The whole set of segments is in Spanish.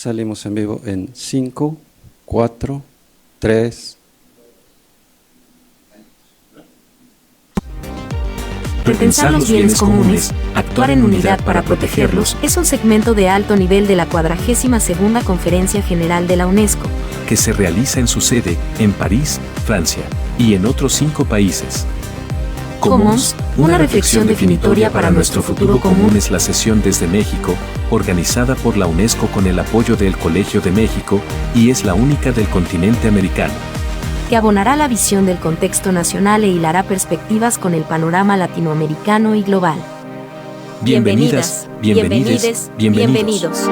Salimos en vivo en 5, 4, 3. Repensar los bienes comunes, actuar en unidad para protegerlos, es un segmento de alto nivel de la 42ª Conferencia General de la UNESCO, que se realiza en su sede, en París, Francia, y en otros 5 países. Commons, una reflexión definitoria para nuestro futuro común, es la sesión desde México, organizada por la UNESCO con el apoyo del Colegio de México, y es la única del continente americano, que abonará la visión del contexto nacional e hilará perspectivas con el panorama latinoamericano y global. Bienvenidas, bienvenidos. Bienvenidos.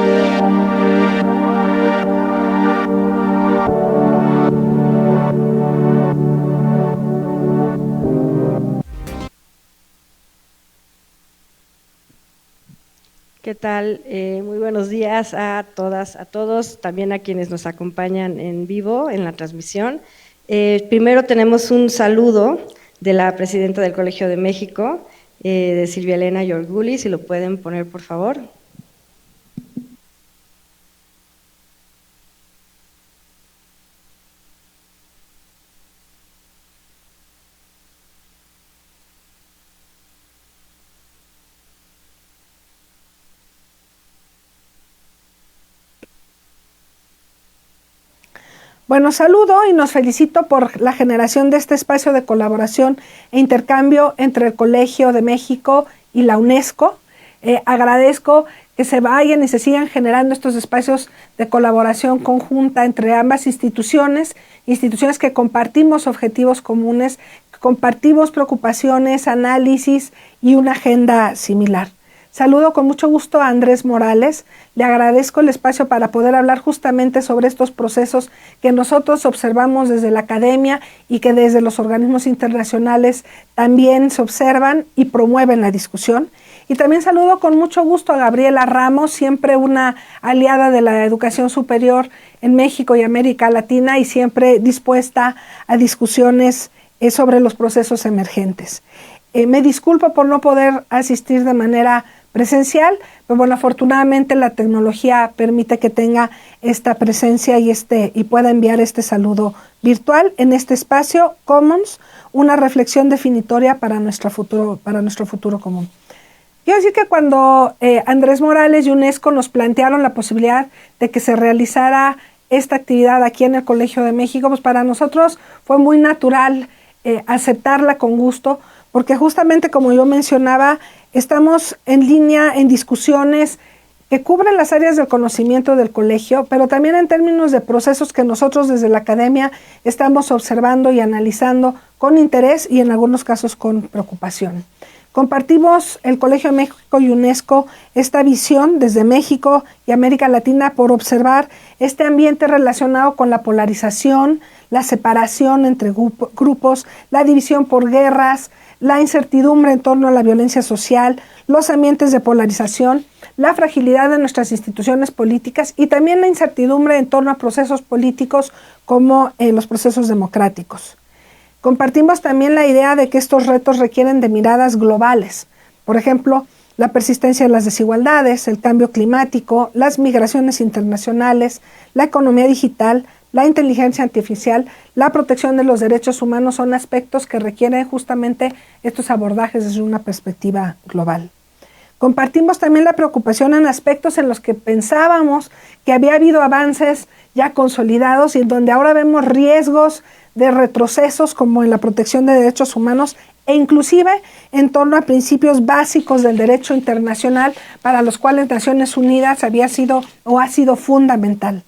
¿Qué tal? Muy buenos días a todas, a todos, también a quienes nos acompañan en vivo en la transmisión. Primero tenemos un saludo de la presidenta del Colegio de México, de Silvia Elena Yorguli, si lo pueden poner por favor. Bueno, saludo y nos felicito por la generación de este espacio de colaboración e intercambio entre el Colegio de México y la UNESCO. Agradezco que se vayan y se sigan generando estos espacios de colaboración conjunta entre ambas instituciones que compartimos objetivos comunes, compartimos preocupaciones, análisis y una agenda similar. Saludo con mucho gusto a Andrés Morales. Le agradezco el espacio para poder hablar justamente sobre estos procesos que nosotros observamos desde la academia y que desde los organismos internacionales también se observan y promueven la discusión. Y también saludo con mucho gusto a Gabriela Ramos, siempre una aliada de la educación superior en México y América Latina y siempre dispuesta a discusiones sobre los procesos emergentes. Me disculpo por no poder asistir de manera presencial, pero bueno, afortunadamente la tecnología permite que tenga esta presencia y pueda enviar este saludo virtual en este espacio Commons, una reflexión definitoria para nuestro futuro común. Quiero decir que cuando Andrés Morales y UNESCO nos plantearon la posibilidad de que se realizara esta actividad aquí en el Colegio de México, pues para nosotros fue muy natural aceptarla con gusto, porque justamente como yo mencionaba, estamos en línea en discusiones que cubren las áreas del conocimiento del colegio, pero también en términos de procesos que nosotros desde la academia estamos observando y analizando con interés y en algunos casos con preocupación. Compartimos el Colegio de México y UNESCO esta visión desde México y América Latina por observar este ambiente relacionado con la polarización, la separación entre grupos, la división por guerras, la incertidumbre en torno a la violencia social, los ambientes de polarización, la fragilidad de nuestras instituciones políticas y también la incertidumbre en torno a procesos políticos como los procesos democráticos. Compartimos también la idea de que estos retos requieren de miradas globales. Por ejemplo, la persistencia de las desigualdades, el cambio climático, las migraciones internacionales, la economía digital, la inteligencia artificial, la protección de los derechos humanos son aspectos que requieren justamente estos abordajes desde una perspectiva global. Compartimos también la preocupación en aspectos en los que pensábamos que había habido avances ya consolidados y en donde ahora vemos riesgos de retrocesos como en la protección de derechos humanos e inclusive en torno a principios básicos del derecho internacional para los cuales Naciones Unidas ha sido fundamental.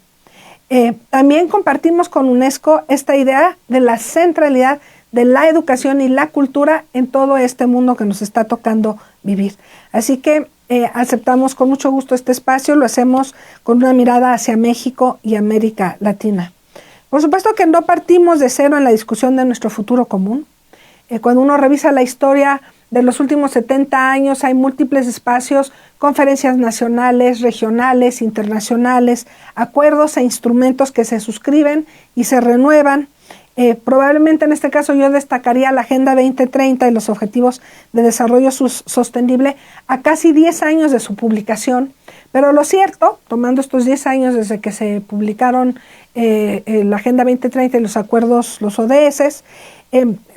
También compartimos con UNESCO esta idea de la centralidad de la educación y la cultura en todo este mundo que nos está tocando vivir. Así que aceptamos con mucho gusto este espacio, lo hacemos con una mirada hacia México y América Latina. Por supuesto que no partimos de cero en la discusión de nuestro futuro común. Cuando uno revisa la historia de los últimos 70 años, hay múltiples espacios, conferencias nacionales, regionales, internacionales, acuerdos e instrumentos que se suscriben y se renuevan. Probablemente en este caso yo destacaría la Agenda 2030 y los Objetivos de Desarrollo Sostenible a casi 10 años de su publicación, Pero lo cierto, tomando estos 10 años desde que se publicaron la Agenda 2030 y los acuerdos, los ODS,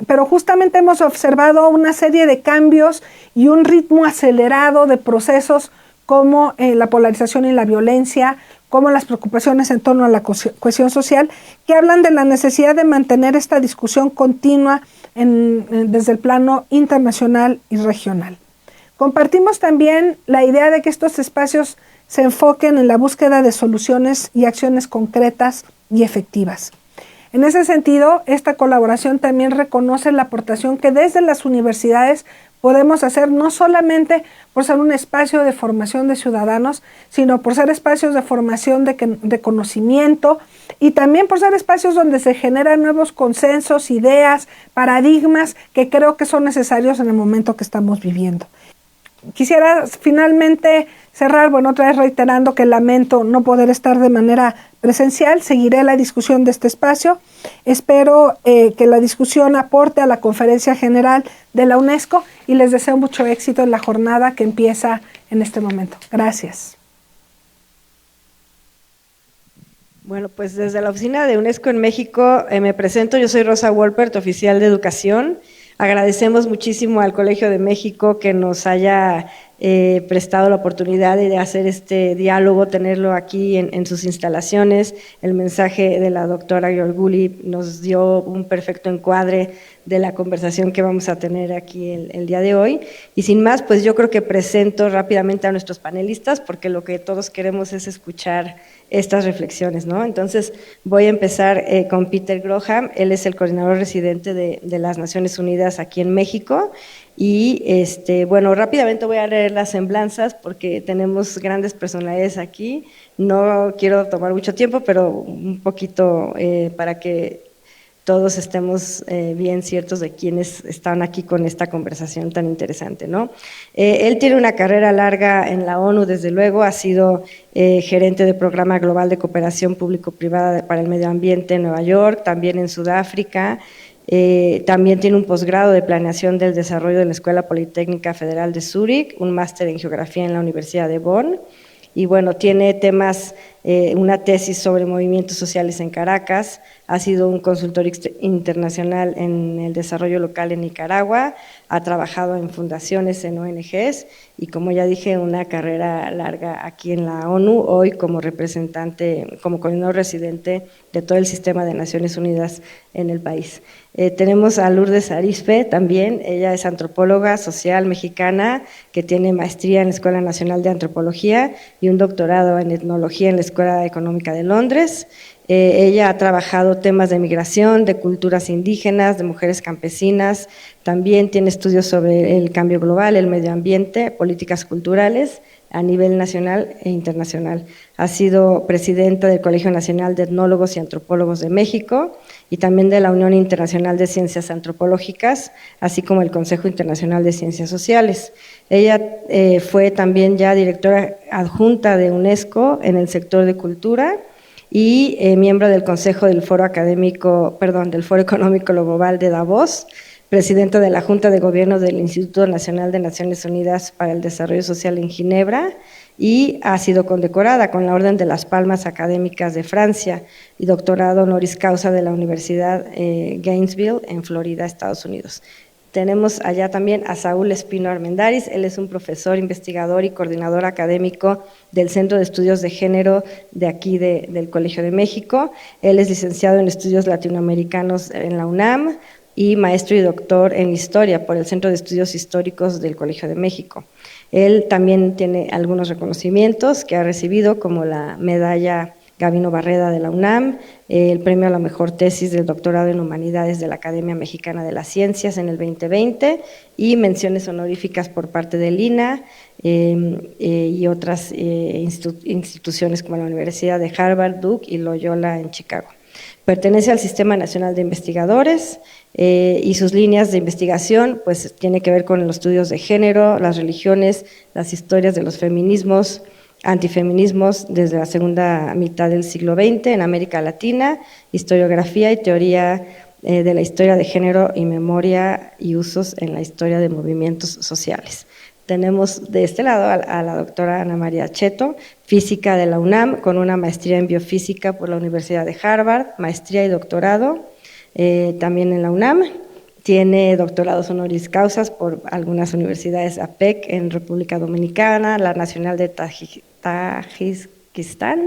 pero justamente hemos observado una serie de cambios y un ritmo acelerado de procesos como la polarización y la violencia, como las preocupaciones en torno a la cohesión social, que hablan de la necesidad de mantener esta discusión continua desde el plano internacional y regional. Compartimos también la idea de que estos espacios se enfoquen en la búsqueda de soluciones y acciones concretas y efectivas. En ese sentido, esta colaboración también reconoce la aportación que desde las universidades podemos hacer, no solamente por ser un espacio de formación de ciudadanos, sino por ser espacios de formación de conocimiento y también por ser espacios donde se generan nuevos consensos, ideas, paradigmas que creo que son necesarios en el momento que estamos viviendo. Quisiera finalmente cerrar, otra vez reiterando que lamento no poder estar de manera presencial. Seguiré la discusión de este espacio. Espero que la discusión aporte a la Conferencia General de la UNESCO y les deseo mucho éxito en la jornada que empieza en este momento. Gracias. Bueno, pues desde la oficina de UNESCO en México me presento. Yo soy Rosa Wolpert, oficial de Educación. Agradecemos muchísimo al Colegio de México que nos haya prestado la oportunidad de hacer este diálogo, tenerlo aquí en sus instalaciones. El mensaje de la doctora Giorguli nos dio un perfecto encuadre de la conversación que vamos a tener aquí el día de hoy. Y sin más, pues yo creo que presento rápidamente a nuestros panelistas, porque lo que todos queremos es escuchar estas reflexiones, ¿no? Entonces voy a empezar con Peter Graham. Él es el coordinador residente de las Naciones Unidas aquí en México. Y rápidamente voy a leer las semblanzas porque tenemos grandes personalidades aquí. No quiero tomar mucho tiempo, pero un poquito para que todos estemos bien ciertos de quiénes están aquí con esta conversación tan interesante, ¿no? Él tiene una carrera larga en la ONU, desde luego, ha sido gerente del Programa Global de Cooperación Público-Privada para el Medio Ambiente en Nueva York, también en Sudáfrica. También tiene un posgrado de planeación del desarrollo de la Escuela Politécnica Federal de Zúrich, un máster en geografía en la Universidad de Bonn. Y bueno, tiene temas, una tesis sobre movimientos sociales en Caracas, ha sido un consultor internacional en el desarrollo local en Nicaragua, ha trabajado en fundaciones, en ONGs y, como ya dije, una carrera larga aquí en la ONU, hoy como representante, como coordinador residente de todo el sistema de Naciones Unidas en el país. Tenemos a Lourdes Arizpe también, ella es antropóloga social mexicana que tiene maestría en la Escuela Nacional de Antropología y un doctorado en etnología en la Escuela Económica de Londres. Ella ha trabajado temas de migración, de culturas indígenas, de mujeres campesinas, también tiene estudios sobre el cambio global, el medio ambiente, políticas culturales a nivel nacional e internacional. Ha sido presidenta del Colegio Nacional de Etnólogos y Antropólogos de México y también de la Unión Internacional de Ciencias Antropológicas, así como el Consejo Internacional de Ciencias Sociales. Ella fue también ya directora adjunta de UNESCO en el sector de cultura y miembro del Consejo del Foro Económico Global de Davos, presidenta de la Junta de Gobierno del Instituto Nacional de Naciones Unidas para el Desarrollo Social en Ginebra y ha sido condecorada con la Orden de las Palmas Académicas de Francia y doctorado honoris causa de la Universidad Gainesville en Florida, Estados Unidos. Tenemos allá también a Saúl Espino Armendáriz, él es un profesor, investigador y coordinador académico del Centro de Estudios de Género de aquí del Colegio de México. Él es licenciado en Estudios Latinoamericanos en la UNAM y maestro y doctor en Historia por el Centro de Estudios Históricos del Colegio de México. Él también tiene algunos reconocimientos que ha recibido, como la medalla Gabino Barreda de la UNAM, el premio a la mejor tesis del doctorado en Humanidades de la Academia Mexicana de las Ciencias en el 2020 y menciones honoríficas por parte del INAH y otras instituciones como la Universidad de Harvard, Duke y Loyola en Chicago. Pertenece al Sistema Nacional de Investigadores y sus líneas de investigación pues tiene que ver con los estudios de género, las religiones, las historias de los feminismos, antifeminismos desde la segunda mitad del siglo XX en América Latina, historiografía y teoría de la historia de género y memoria y usos en la historia de movimientos sociales. Tenemos de este lado a la doctora Ana María Cheto, física de la UNAM, con una maestría en biofísica por la Universidad de Harvard, maestría y doctorado también en la UNAM. Tiene doctorados honoris causas por algunas universidades APEC en República Dominicana, la Nacional de Tayikistán,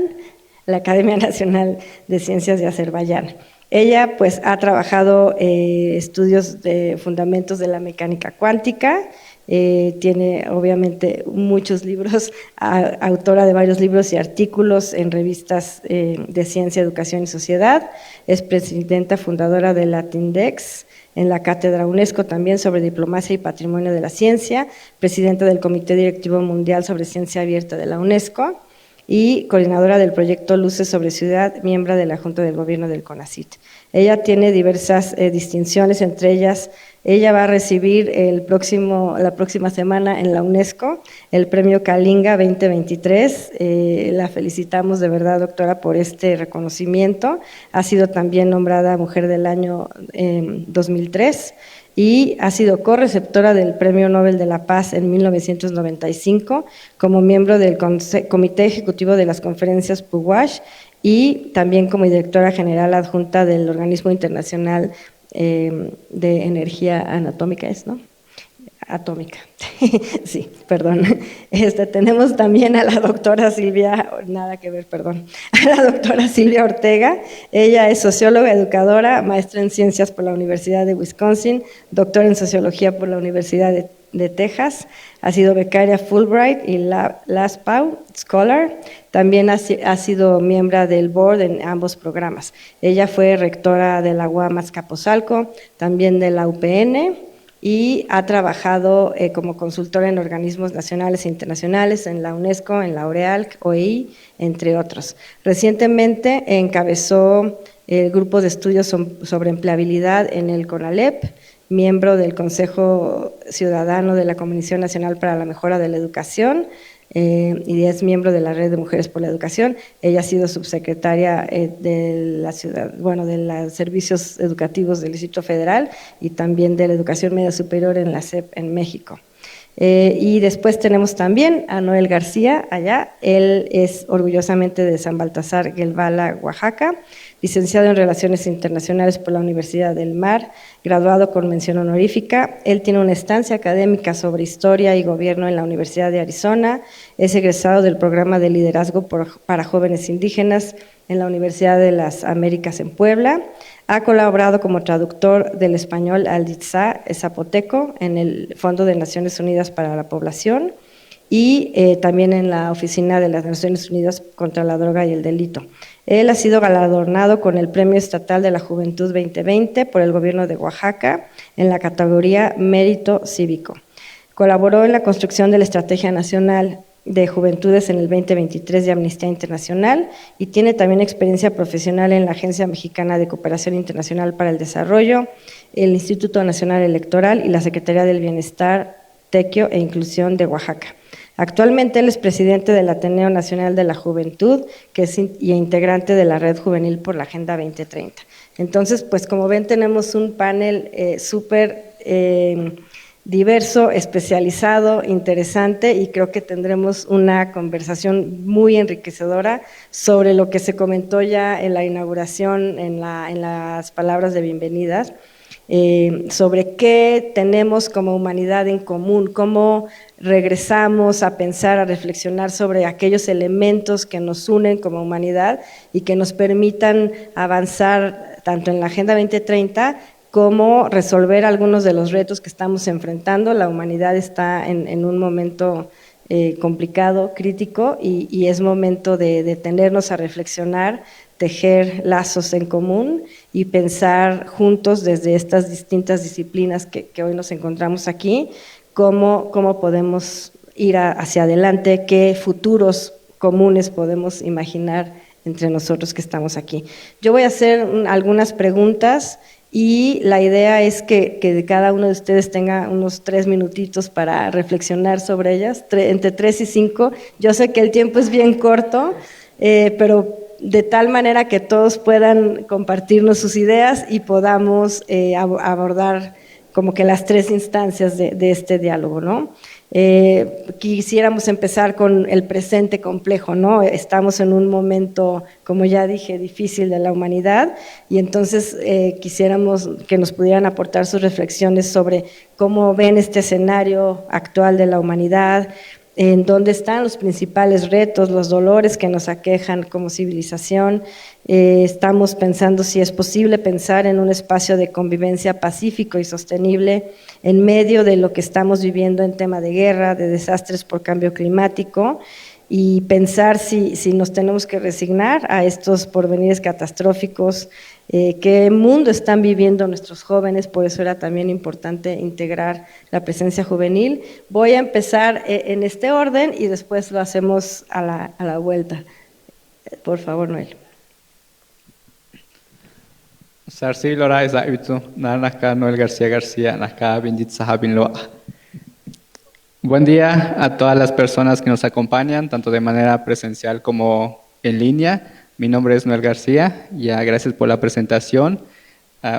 la Academia Nacional de Ciencias de Azerbaiyán. Ella pues ha trabajado estudios de fundamentos de la mecánica cuántica, tiene obviamente muchos libros, autora de varios libros y artículos en revistas de ciencia, educación y sociedad, es presidenta fundadora de Latindex, en la Cátedra UNESCO también sobre Diplomacia y Patrimonio de la Ciencia, presidenta del Comité Directivo Mundial sobre Ciencia Abierta de la UNESCO y coordinadora del proyecto Luces sobre Ciudad, miembro de la Junta del Gobierno del CONACYT. Ella tiene diversas distinciones, entre ellas, ella va a recibir la próxima semana en la UNESCO el Premio Kalinga 2023. La felicitamos de verdad, doctora, por este reconocimiento. Ha sido también nombrada Mujer del Año 2003 y ha sido correceptora del Premio Nobel de la Paz en 1995 como miembro del Comité Ejecutivo de las Conferencias PUWASH y también como directora general adjunta del Organismo Internacional de Energía Anatómica, Atómica. Sí, perdón. Tenemos también a la doctora Silvia, a la doctora Silvia Ortega. Ella es socióloga, educadora, maestra en ciencias por la Universidad de Wisconsin, doctora en sociología por la Universidad de Texas, ha sido becaria Fulbright y LASPAW Scholar, también ha sido miembro del board en ambos programas. Ella fue rectora de la UAM Azcapotzalco, también de la UPN, y ha trabajado como consultora en organismos nacionales e internacionales, en la UNESCO, en la OREALC, OEI, entre otros. Recientemente encabezó el grupo de estudios sobre empleabilidad en el CONALEP, miembro del Consejo Ciudadano de la Comisión Nacional para la Mejora de la Educación y es miembro de la Red de Mujeres por la Educación. Ella ha sido subsecretaria de los servicios educativos del Distrito Federal y también de la educación media superior en la SEP en México. Y después tenemos también a Noel García allá, él es orgullosamente de San Baltasar Guelbala, Oaxaca, licenciado en Relaciones Internacionales por la Universidad del Mar, graduado con mención honorífica. Él tiene una estancia académica sobre historia y gobierno en la Universidad de Arizona, es egresado del programa de liderazgo para jóvenes indígenas en la Universidad de las Américas en Puebla, ha colaborado como traductor del español al Itzá zapoteco en el Fondo de Naciones Unidas para la Población y también en la Oficina de las Naciones Unidas contra la Droga y el Delito. Él ha sido galardonado con el Premio Estatal de la Juventud 2020 por el Gobierno de Oaxaca en la categoría Mérito Cívico. Colaboró en la construcción de la Estrategia Nacional de Juventudes en el 2023 de Amnistía Internacional y tiene también experiencia profesional en la Agencia Mexicana de Cooperación Internacional para el Desarrollo, el Instituto Nacional Electoral y la Secretaría del Bienestar, Tequio e Inclusión de Oaxaca. Actualmente él es presidente del Ateneo Nacional de la Juventud y integrante de la Red Juvenil por la Agenda 2030. Entonces, pues como ven, tenemos un panel súper diverso, especializado, interesante y creo que tendremos una conversación muy enriquecedora sobre lo que se comentó ya en la inauguración, en las palabras de bienvenidas, sobre qué tenemos como humanidad en común, cómo regresamos a pensar, a reflexionar sobre aquellos elementos que nos unen como humanidad y que nos permitan avanzar tanto en la Agenda 2030 como resolver algunos de los retos que estamos enfrentando. La humanidad está en un momento complicado, crítico, y es momento de detenernos a reflexionar, tejer lazos en común y pensar juntos desde estas distintas disciplinas que hoy nos encontramos aquí, cómo podemos ir hacia adelante, qué futuros comunes podemos imaginar entre nosotros que estamos aquí. Yo voy a hacer algunas preguntas y la idea es que cada uno de ustedes tenga unos 3 minutitos para reflexionar sobre ellas, entre 3 y 5. Yo sé que el tiempo es bien corto, pero de tal manera que todos puedan compartirnos sus ideas y podamos abordar como que las 3 instancias de este diálogo, ¿no? Quisiéramos empezar con el presente complejo, ¿no? Estamos en un momento, como ya dije, difícil de la humanidad, y entonces quisiéramos que nos pudieran aportar sus reflexiones sobre cómo ven este escenario actual de la humanidad, en dónde están los principales retos, los dolores que nos aquejan como civilización. Estamos pensando si es posible pensar en un espacio de convivencia pacífico y sostenible en medio de lo que estamos viviendo en tema de guerra, de desastres por cambio climático, y pensar si nos tenemos que resignar a estos porvenires catastróficos, qué mundo están viviendo nuestros jóvenes. Por eso era también importante integrar la presencia juvenil. Voy a empezar en este orden y después lo hacemos a la vuelta. Por favor, Noel. Sarsi Lora Ezaitu, Narnaka Noel García García, Naka Bendit Sahabin Loa. Buen día a todas las personas que nos acompañan, tanto de manera presencial como en línea. Mi nombre es Noel García, ya gracias por la presentación.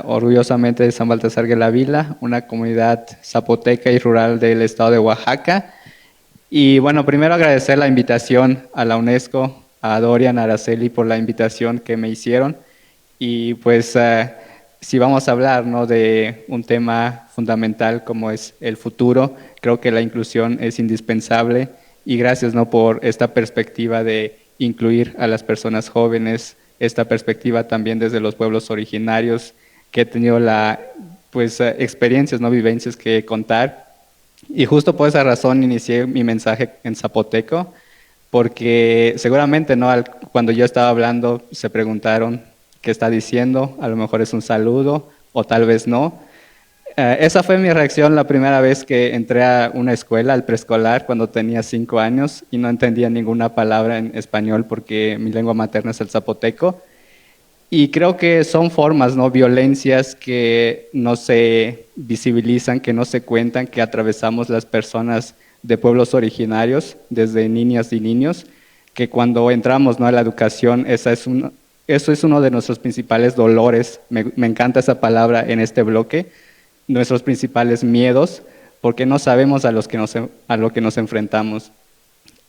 Orgullosamente de San Baltasar Guelavila, una comunidad zapoteca y rural del estado de Oaxaca. Y bueno, primero agradecer la invitación a la UNESCO, a Dorian, a Araceli por la invitación que me hicieron. Y pues si vamos a hablar, ¿no?, de un tema fundamental como es el futuro, creo que la inclusión es indispensable, y gracias, ¿no?, por esta perspectiva de incluir a las personas jóvenes, esta perspectiva también desde los pueblos originarios, que he tenido experiencias, ¿no?, vivencias que contar. Y justo por esa razón inicié mi mensaje en zapoteco, porque seguramente, ¿no?, cuando yo estaba hablando se preguntaron qué está diciendo, a lo mejor es un saludo o tal vez no. Esa fue mi reacción la primera vez que entré a una escuela, al preescolar, cuando tenía 5 años y no entendía ninguna palabra en español porque mi lengua materna es el zapoteco. Y creo que son formas, ¿no?, violencias que no se visibilizan, que no se cuentan, que atravesamos las personas de pueblos originarios, desde niñas y niños, que cuando entramos, ¿no?, a la educación, eso es uno de nuestros principales dolores. Me encanta esa palabra en este bloque. Nuestros principales miedos, porque no sabemos a lo que nos enfrentamos.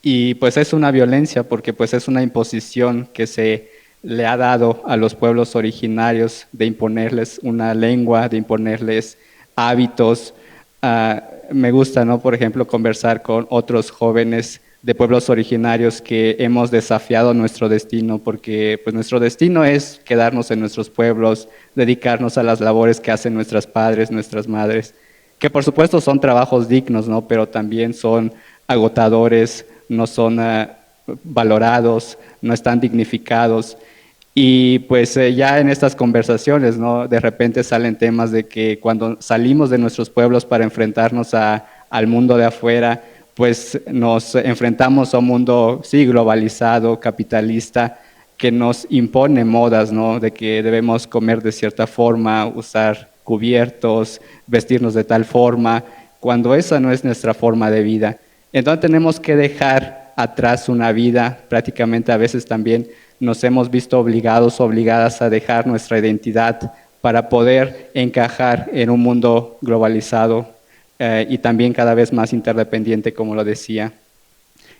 Y pues es una violencia, porque pues es una imposición que se le ha dado a los pueblos originarios de imponerles una lengua, de imponerles hábitos. Me gusta, ¿no?, por ejemplo, conversar con otros jóvenes de pueblos originarios que hemos desafiado nuestro destino, porque pues nuestro destino es quedarnos en nuestros pueblos, dedicarnos a las labores que hacen nuestros padres, nuestras madres, que por supuesto son trabajos dignos, ¿no?, pero también son agotadores, no son valorados, no están dignificados. Y pues ya en estas conversaciones, ¿no?, de repente salen temas de que cuando salimos de nuestros pueblos para enfrentarnos al mundo de afuera, pues nos enfrentamos a un mundo, sí, globalizado, capitalista, que nos impone modas, ¿no?, de que debemos comer de cierta forma, usar cubiertos, vestirnos de tal forma, cuando esa no es nuestra forma de vida. Entonces tenemos que dejar atrás una vida, prácticamente a veces también nos hemos visto obligados o obligadas a dejar nuestra identidad para poder encajar en un mundo globalizado, y también cada vez más interdependiente, como lo decía.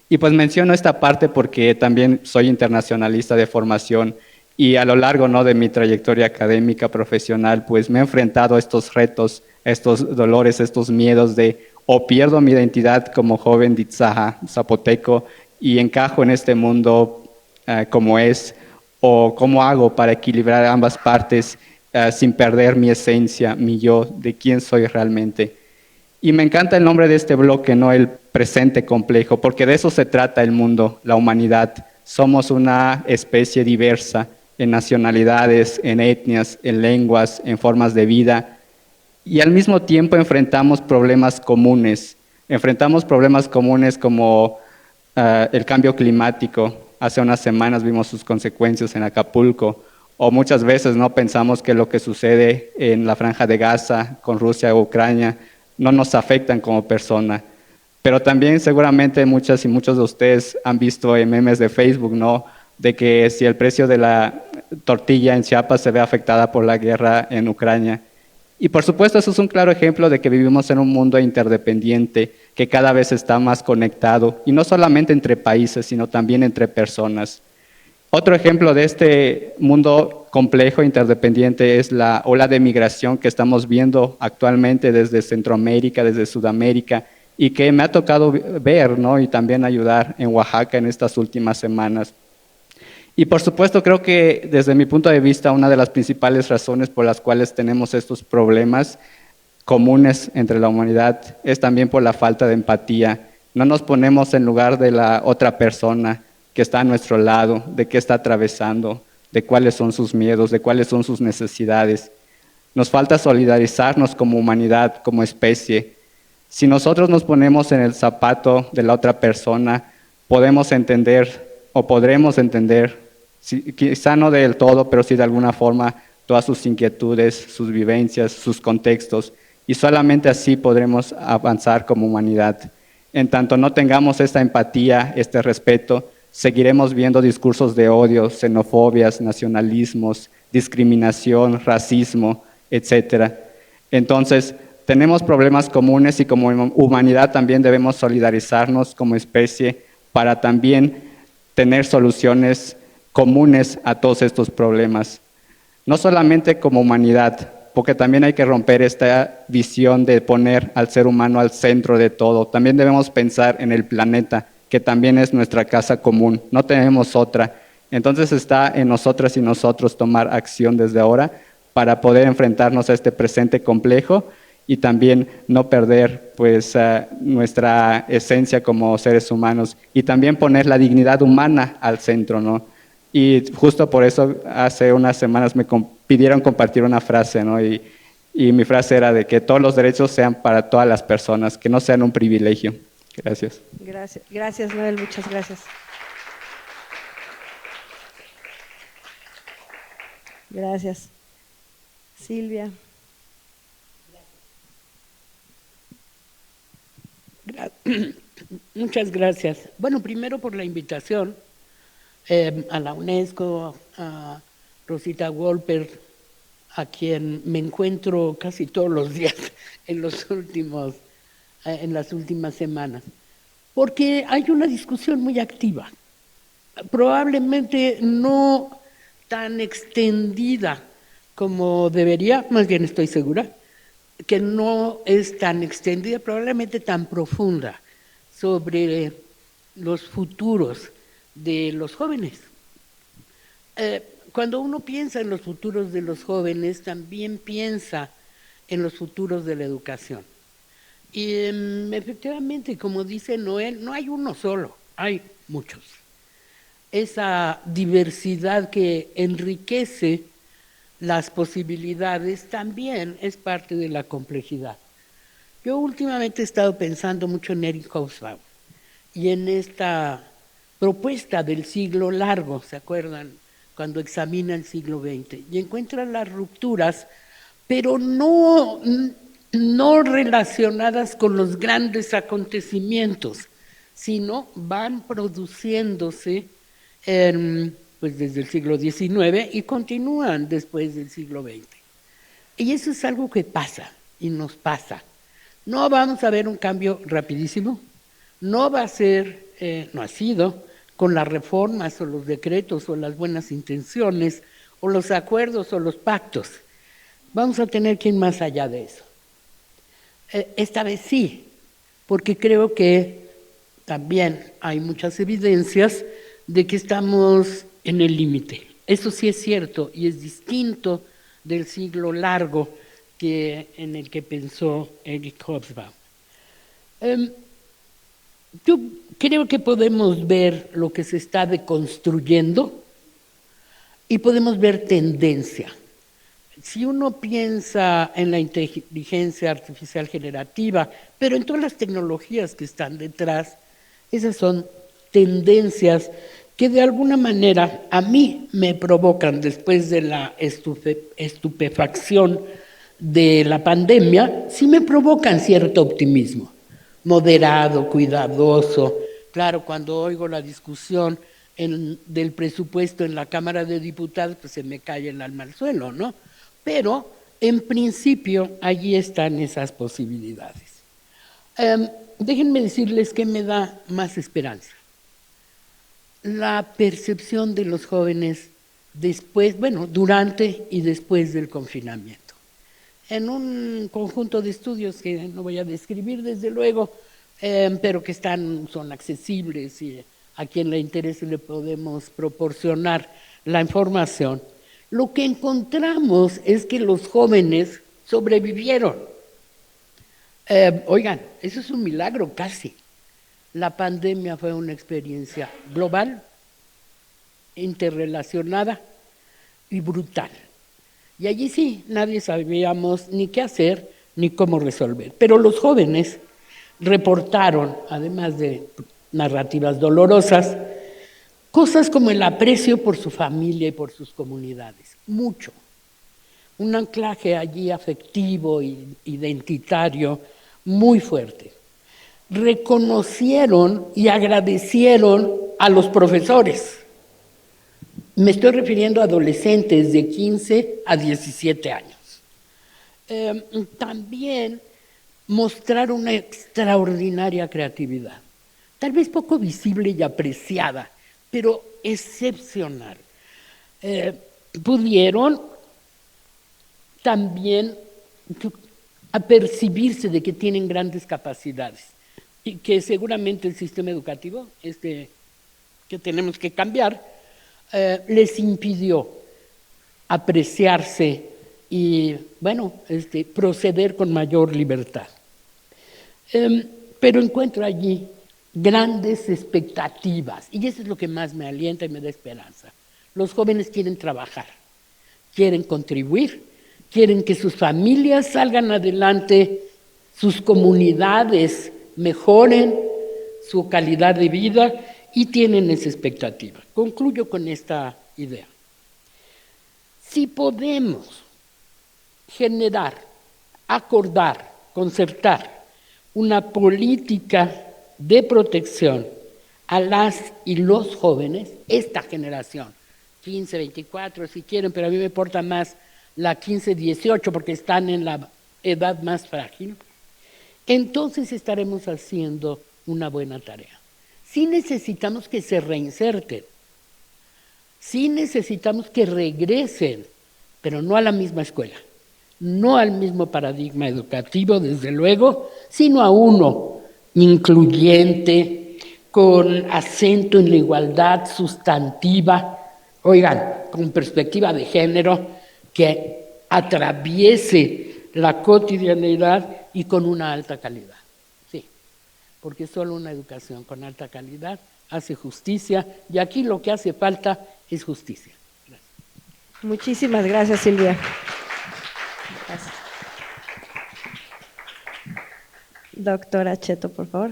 Y pues menciono esta parte porque también soy internacionalista de formación, y a lo largo, ¿no?, de mi trayectoria académica, profesional, pues me he enfrentado a estos retos, a estos dolores, a estos miedos de o pierdo mi identidad como joven de Itzaja, zapoteco, y encajo en este mundo como es, o cómo hago para equilibrar ambas partes sin perder mi esencia, mi yo, de quién soy realmente. Y me encanta el nombre de este bloque, ¿no?, el presente complejo, porque de eso se trata el mundo, la humanidad. Somos una especie diversa en nacionalidades, en etnias, en lenguas, en formas de vida, y al mismo tiempo enfrentamos problemas comunes. Enfrentamos problemas comunes como el cambio climático. Hace unas semanas vimos sus consecuencias en Acapulco, o muchas veces no pensamos que lo que sucede en la Franja de Gaza con Rusia o Ucrania no nos afectan como persona. Pero también seguramente muchas y muchos de ustedes han visto en memes de Facebook, ¿no?, de que si el precio de la tortilla en Chiapas se ve afectada por la guerra en Ucrania. Y por supuesto eso es un claro ejemplo de que vivimos en un mundo interdependiente, que cada vez está más conectado, y no solamente entre países, sino también entre personas. Otro ejemplo de este mundo complejo, interdependiente, es la ola de migración que estamos viendo actualmente desde Centroamérica, desde Sudamérica, y que me ha tocado ver, ¿no? Y también ayudar en Oaxaca en estas últimas semanas. Y por supuesto creo que desde mi punto de vista una de las principales razones por las cuales tenemos estos problemas comunes entre la humanidad es también por la falta de empatía. No nos ponemos en lugar de la otra persona que está a nuestro lado, de qué está atravesando, de cuáles son sus miedos, de cuáles son sus necesidades. Nos falta solidarizarnos como humanidad, como especie. Si nosotros nos ponemos en el zapato de la otra persona, podemos entender o podremos entender, quizá no del todo, pero sí de alguna forma, todas sus inquietudes, sus vivencias, sus contextos, y solamente así podremos avanzar como humanidad. En tanto no tengamos esta empatía, este respeto, seguiremos viendo discursos de odio, xenofobias, nacionalismos, discriminación, racismo, etc. Entonces, tenemos problemas comunes y como humanidad también debemos solidarizarnos como especie para también tener soluciones comunes a todos estos problemas. No solamente como humanidad, porque también hay que romper esta visión de poner al ser humano al centro de todo. También debemos pensar en el planeta, que también es nuestra casa común, no tenemos otra. Entonces está en nosotras y nosotros tomar acción desde ahora para poder enfrentarnos a este presente complejo y también no perder pues nuestra esencia como seres humanos y también poner la dignidad humana al centro, ¿no? Y justo por eso hace unas semanas me pidieron compartir una frase, ¿no? Y mi frase era de que todos los derechos sean para todas las personas, que no sean un privilegio. Gracias. Gracias, Noel, muchas gracias. Gracias. Silvia. Muchas gracias. Bueno, primero por la invitación a la UNESCO, a Rosita Wolper, a quien me encuentro casi todos los días en las últimas semanas, porque hay una discusión muy activa, probablemente no tan extendida como debería, más bien estoy segura, que no es tan extendida, probablemente tan profunda, sobre los futuros de los jóvenes. Cuando uno piensa en los futuros de los jóvenes, también piensa en los futuros de la educación. Y efectivamente, como dice Noel, no hay uno solo, hay muchos. Esa diversidad que enriquece las posibilidades también es parte de la complejidad. Yo últimamente he estado pensando mucho en Eric Hobsbawm y en esta propuesta del siglo largo, ¿se acuerdan? Cuando examina el siglo XX y encuentra las rupturas, pero no relacionadas con los grandes acontecimientos, sino van produciéndose pues desde el siglo XIX y continúan después del siglo XX. Y eso es algo que pasa y nos pasa. No vamos a ver un cambio rapidísimo, no va a ser, no ha sido, con las reformas o los decretos o las buenas intenciones o los acuerdos o los pactos. Vamos a tener que ir más allá de eso. Esta vez sí, porque creo que también hay muchas evidencias de que estamos en el límite. Eso sí es cierto y es distinto del siglo largo en el que pensó Eric Hobsbawm. Yo creo que podemos ver lo que se está deconstruyendo y podemos ver tendencia. Si uno piensa en la inteligencia artificial generativa, pero en todas las tecnologías que están detrás, esas son tendencias que de alguna manera a mí me provocan, después de la estupefacción de la pandemia, sí me provocan cierto optimismo, moderado, cuidadoso. Claro, cuando oigo la discusión del presupuesto en la Cámara de Diputados, pues se me cae el alma al suelo, ¿no? Pero en principio, allí están esas posibilidades. Déjenme decirles que me da más esperanza. La percepción de los jóvenes después, bueno, durante y después del confinamiento. En un conjunto de estudios que no voy a describir desde luego, pero que son accesibles y a quien le interese le podemos proporcionar la información, lo que encontramos es que los jóvenes sobrevivieron. Oigan, eso es un milagro casi. La pandemia fue una experiencia global, interrelacionada y brutal. Y allí sí, nadie sabíamos ni qué hacer ni cómo resolver. Pero los jóvenes reportaron, además de narrativas dolorosas, cosas como el aprecio por su familia y por sus comunidades. Mucho. Un anclaje allí afectivo e identitario muy fuerte. Reconocieron y agradecieron a los profesores. Me estoy refiriendo a adolescentes de 15 a 17 años. También mostraron una extraordinaria creatividad, tal vez poco visible y apreciada, pero excepcional. Pudieron también apercibirse de que tienen grandes capacidades y que seguramente el sistema educativo, que tenemos que cambiar, les impidió apreciarse y, bueno, proceder con mayor libertad. Pero encuentro allí grandes expectativas y eso es lo que más me alienta y me da esperanza. Los jóvenes quieren trabajar, quieren contribuir, quieren que sus familias salgan adelante, sus comunidades mejoren su calidad de vida y tienen esa expectativa. Concluyo con esta idea. Si podemos generar, acordar, concertar una política de protección a las y los jóvenes, esta generación, 15, 24 si quieren, pero a mí me importa más la 15, 18 porque están en la edad más frágil, entonces estaremos haciendo una buena tarea. Sí necesitamos que se reinserten, sí necesitamos que regresen, pero no a la misma escuela, no al mismo paradigma educativo, desde luego, sino a uno incluyente, con acento en la igualdad sustantiva, oigan, con perspectiva de género, que atraviese la cotidianidad y con una alta calidad. Sí, porque solo una educación con alta calidad hace justicia y aquí lo que hace falta es justicia. Gracias. Muchísimas gracias, Silvia. Gracias. Doctora Cheto, por favor.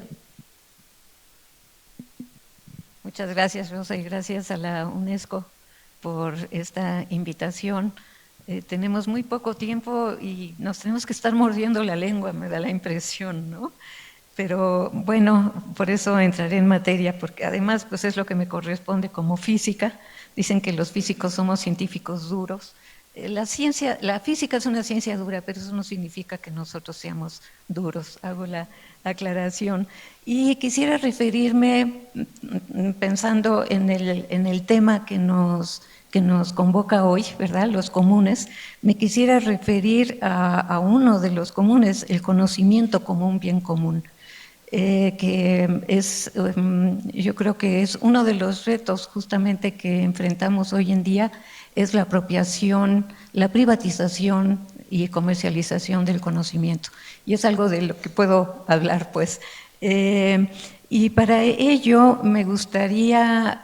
Muchas gracias, Rosa, y gracias a la UNESCO por esta invitación. Tenemos muy poco tiempo y nos tenemos que estar mordiendo la lengua, me da la impresión, ¿no? Pero bueno, por eso entraré en materia, porque además pues es lo que me corresponde como física. Dicen que los físicos somos científicos duros. La física es una ciencia dura, pero eso no significa que nosotros seamos duros. Hago la aclaración. Y quisiera referirme, pensando en el tema que nos convoca hoy, ¿verdad? Los comunes. Me quisiera referir a uno de los comunes, el conocimiento como un bien común, que es, yo creo que es uno de los retos justamente que enfrentamos hoy en día, es la apropiación, la privatización y comercialización del conocimiento. Y es algo de lo que puedo hablar, pues. Y para ello me gustaría,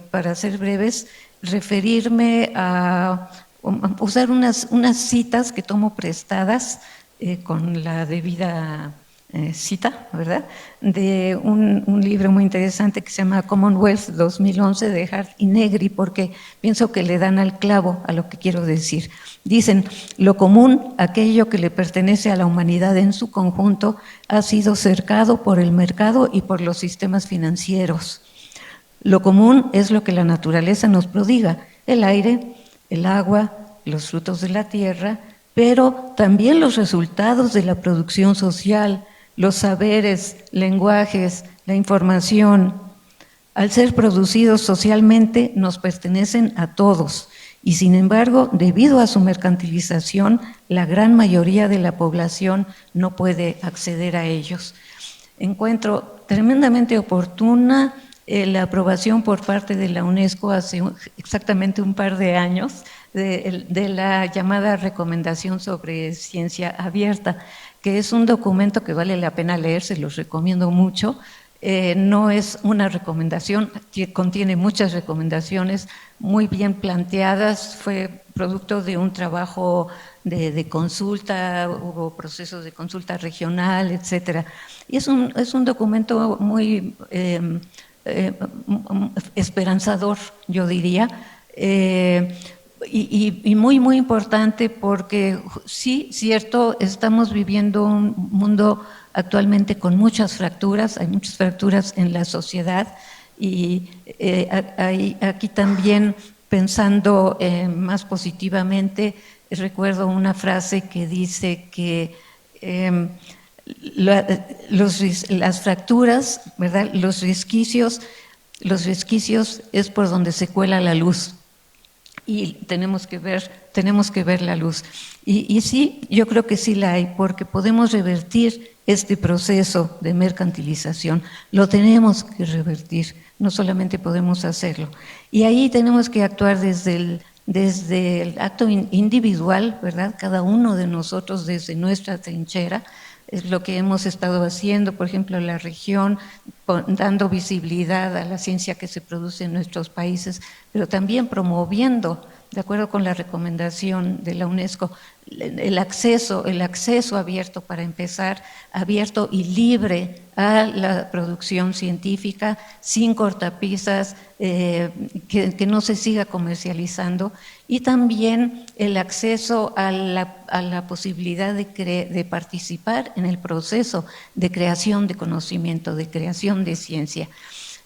para ser breves, referirme a usar unas citas que tomo prestadas con la debida cita, ¿verdad? De un libro muy interesante que se llama Commonwealth 2011 de Hart y Negri, porque pienso que le dan al clavo a lo que quiero decir. Dicen, lo común, aquello que le pertenece a la humanidad en su conjunto, ha sido cercado por el mercado y por los sistemas financieros. Lo común es lo que la naturaleza nos prodiga, el aire, el agua, los frutos de la tierra, pero también los resultados de la producción social, los saberes, lenguajes, la información, al ser producidos socialmente, nos pertenecen a todos. Y sin embargo, debido a su mercantilización, la gran mayoría de la población no puede acceder a ellos. Encuentro tremendamente oportuna la aprobación por parte de la UNESCO hace exactamente un par de años de la llamada Recomendación sobre Ciencia Abierta, que es un documento que vale la pena leer, se los recomiendo mucho. No es una recomendación, contiene muchas recomendaciones muy bien planteadas, fue producto de un trabajo de consulta, hubo procesos de consulta regional, etcétera. Y es un documento muy esperanzador, yo diría, y muy, muy importante porque sí, cierto, estamos viviendo un mundo actualmente con muchas fracturas, hay muchas fracturas en la sociedad y aquí también pensando más positivamente, recuerdo una frase que dice que las fracturas, ¿verdad? Los resquicios es por donde se cuela la luz y tenemos que ver la luz. Y sí, yo creo que sí la hay, porque podemos revertir este proceso de mercantilización, lo tenemos que revertir, no solamente podemos hacerlo. Y ahí tenemos que actuar desde el acto individual, ¿verdad? Cada uno de nosotros desde nuestra trinchera, es lo que hemos estado haciendo, por ejemplo, en la región, dando visibilidad a la ciencia que se produce en nuestros países, pero también promoviendo, de acuerdo con la recomendación de la UNESCO, el acceso abierto, para empezar, abierto y libre a la producción científica, sin cortapisas, que no se siga comercializando, y también el acceso a la posibilidad de participar en el proceso de creación de conocimiento, de creación de ciencia.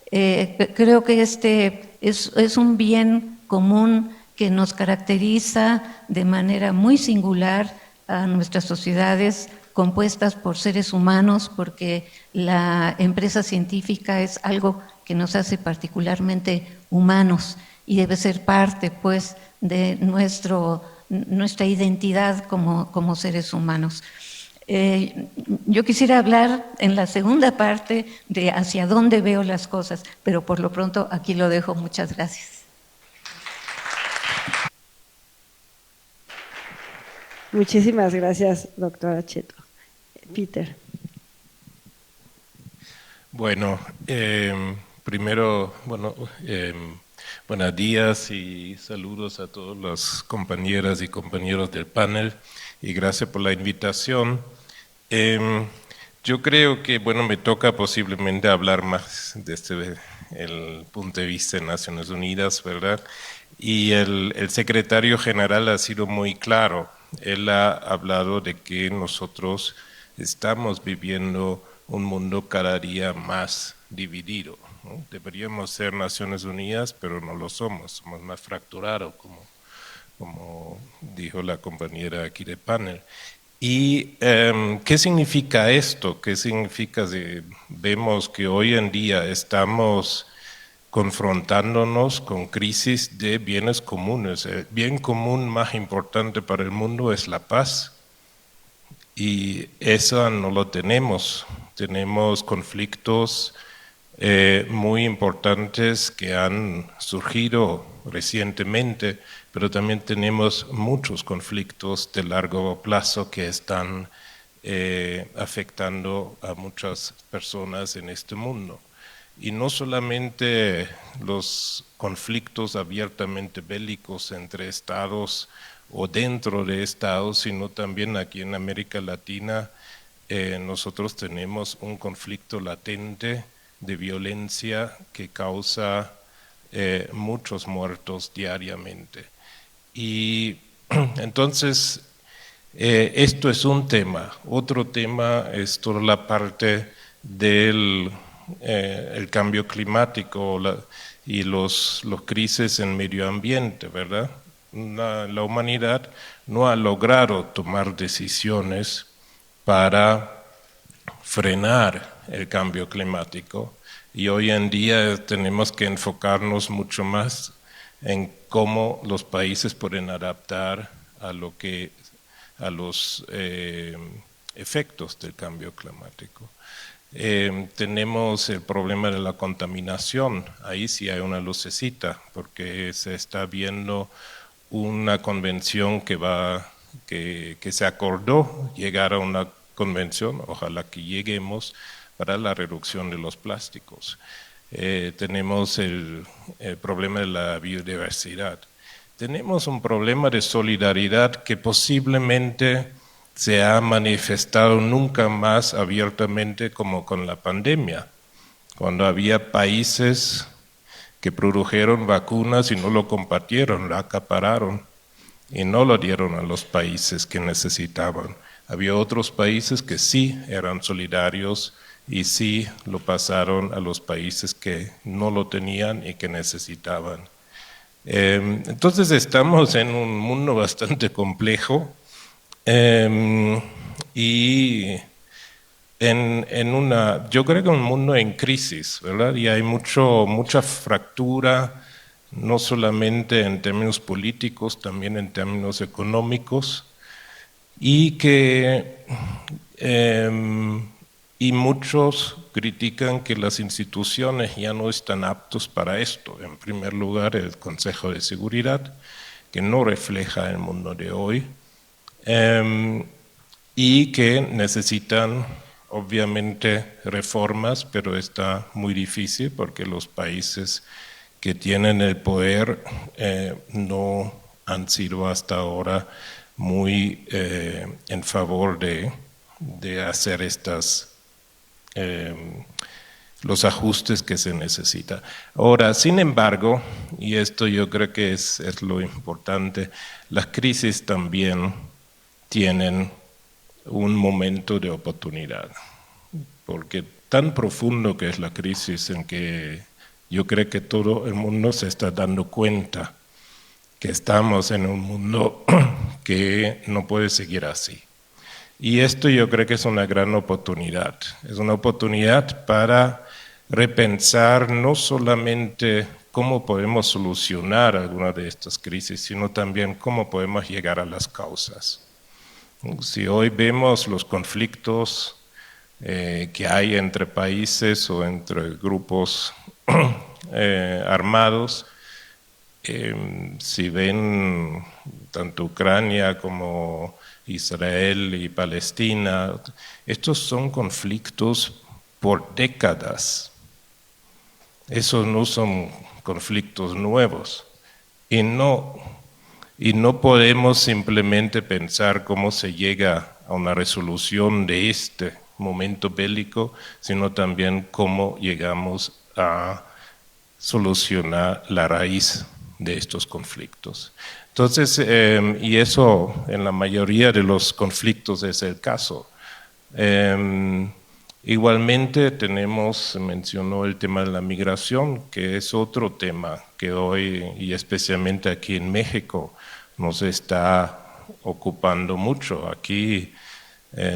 Creo que este es un bien común que nos caracteriza de manera muy singular a nuestras sociedades compuestas por seres humanos, porque la empresa científica es algo que nos hace particularmente humanos y debe ser parte, pues, de nuestra identidad como seres humanos. Yo quisiera hablar en la segunda parte de hacia dónde veo las cosas, pero por lo pronto aquí lo dejo. Muchas gracias. Muchísimas gracias, doctora Cheto. Peter. Bueno, primero, buenos días y saludos a todas las compañeras y compañeros del panel y gracias por la invitación. Yo creo que, me toca posiblemente hablar más desde el punto de vista de Naciones Unidas, ¿verdad? Y el secretario general ha sido muy claro. Él ha hablado de que nosotros estamos viviendo un mundo cada día más dividido, ¿no? Deberíamos ser Naciones Unidas, pero no lo somos más fracturados, como dijo la compañera aquí de panel. ¿Y qué significa esto? ¿Qué significa si vemos que hoy en día estamos confrontándonos con crisis de bienes comunes? El bien común más importante para el mundo es la paz, y eso no lo tenemos. Tenemos conflictos muy importantes que han surgido recientemente, pero también tenemos muchos conflictos de largo plazo que están afectando a muchas personas en este mundo. Y no solamente los conflictos abiertamente bélicos entre estados o dentro de estados, sino también aquí en América Latina nosotros tenemos un conflicto latente de violencia que causa muchos muertos diariamente. Y entonces esto es un tema. Otro tema es toda la parte del el cambio climático y los crisis en medio ambiente, ¿verdad? la humanidad no ha logrado tomar decisiones para frenar el cambio climático, y hoy en día tenemos que enfocarnos mucho más en cómo los países pueden adaptar a los efectos del cambio climático. Tenemos el problema de la contaminación, ahí sí hay una lucecita, porque se está viendo una convención que se acordó llegar a una convención, ojalá que lleguemos, para la reducción de los plásticos. Tenemos el problema de la biodiversidad. Tenemos un problema de solidaridad que posiblemente se ha manifestado nunca más abiertamente como con la pandemia, cuando había países que produjeron vacunas y no lo compartieron, lo acapararon y no lo dieron a los países que necesitaban. Había otros países que sí eran solidarios y sí lo pasaron a los países que no lo tenían y que necesitaban. Entonces estamos en un mundo bastante complejo y yo creo que un mundo en crisis, ¿verdad? Y hay mucha fractura, no solamente en términos políticos, también en términos económicos, y muchos critican que las instituciones ya no están aptos para esto. En primer lugar, el Consejo de Seguridad, que no refleja el mundo de hoy, y que necesitan obviamente reformas, pero está muy difícil porque los países que tienen el poder no han sido hasta ahora muy en favor de hacer los ajustes que se necesitan. Ahora, sin embargo, y esto yo creo que es lo importante, las crisis también tienen un momento de oportunidad, porque tan profundo que es la crisis en que yo creo que todo el mundo se está dando cuenta que estamos en un mundo que no puede seguir así. Y esto yo creo que es una gran oportunidad. Es una oportunidad para repensar no solamente cómo podemos solucionar alguna de estas crisis, sino también cómo podemos llegar a las causas. Si hoy vemos los conflictos que hay entre países o entre grupos armados, si ven tanto Ucrania como Israel y Palestina, estos son conflictos por décadas. Esos no son conflictos nuevos. Y no podemos simplemente pensar cómo se llega a una resolución de este momento bélico, sino también cómo llegamos a solucionar la raíz de estos conflictos. Entonces, y eso en la mayoría de los conflictos es el caso. Igualmente se mencionó el tema de la migración, que es otro tema que hoy, y especialmente aquí en México, nos está ocupando mucho. Aquí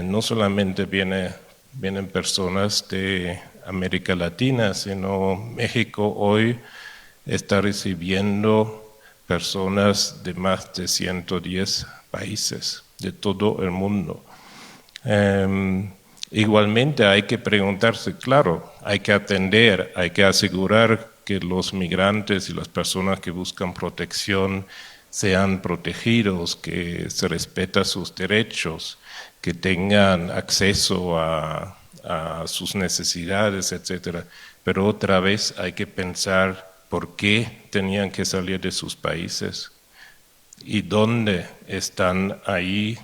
no solamente vienen personas de América Latina, sino México hoy está recibiendo personas de más de 110 países de todo el mundo. Igualmente hay que preguntarse, claro, hay que atender, hay que asegurar que los migrantes y las personas que buscan protección sean protegidos, que se respeten sus derechos, que tengan acceso a sus necesidades, etc. Pero otra vez hay que pensar por qué tenían que salir de sus países y dónde están ahí,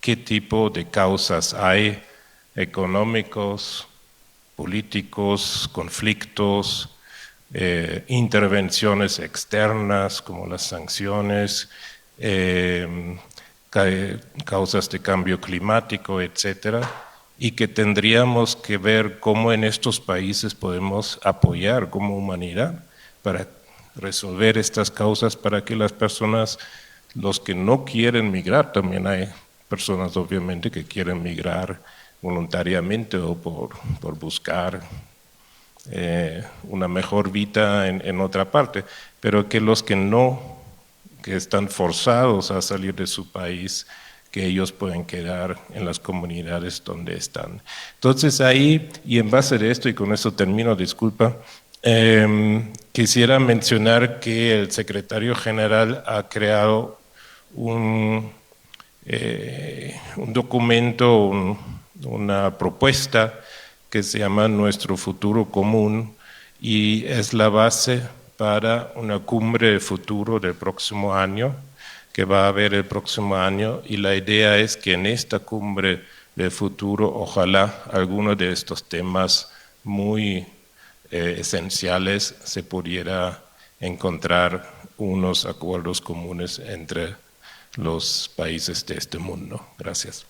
qué tipo de causas hay, económicos, políticos, conflictos, intervenciones externas como las sanciones, causas de cambio climático, etcétera, y que tendríamos que ver cómo en estos países podemos apoyar como humanidad para resolver estas causas para que las personas, los que no quieren migrar, también hay personas obviamente que quieren migrar voluntariamente o por buscar una mejor vida en otra parte, pero que los que no, que están forzados a salir de su país, que ellos pueden quedar en las comunidades donde están. Entonces ahí, y en base de esto, y con eso termino, disculpa, quisiera mencionar que el secretario general ha creado un documento, una propuesta que se llama Nuestro Futuro Común, y es la base para una cumbre de futuro del próximo año, que va a haber el próximo año, y la idea es que en esta cumbre de futuro, ojalá algunos de estos temas muy esenciales se pudiera encontrar unos acuerdos comunes entre los países de este mundo. Gracias.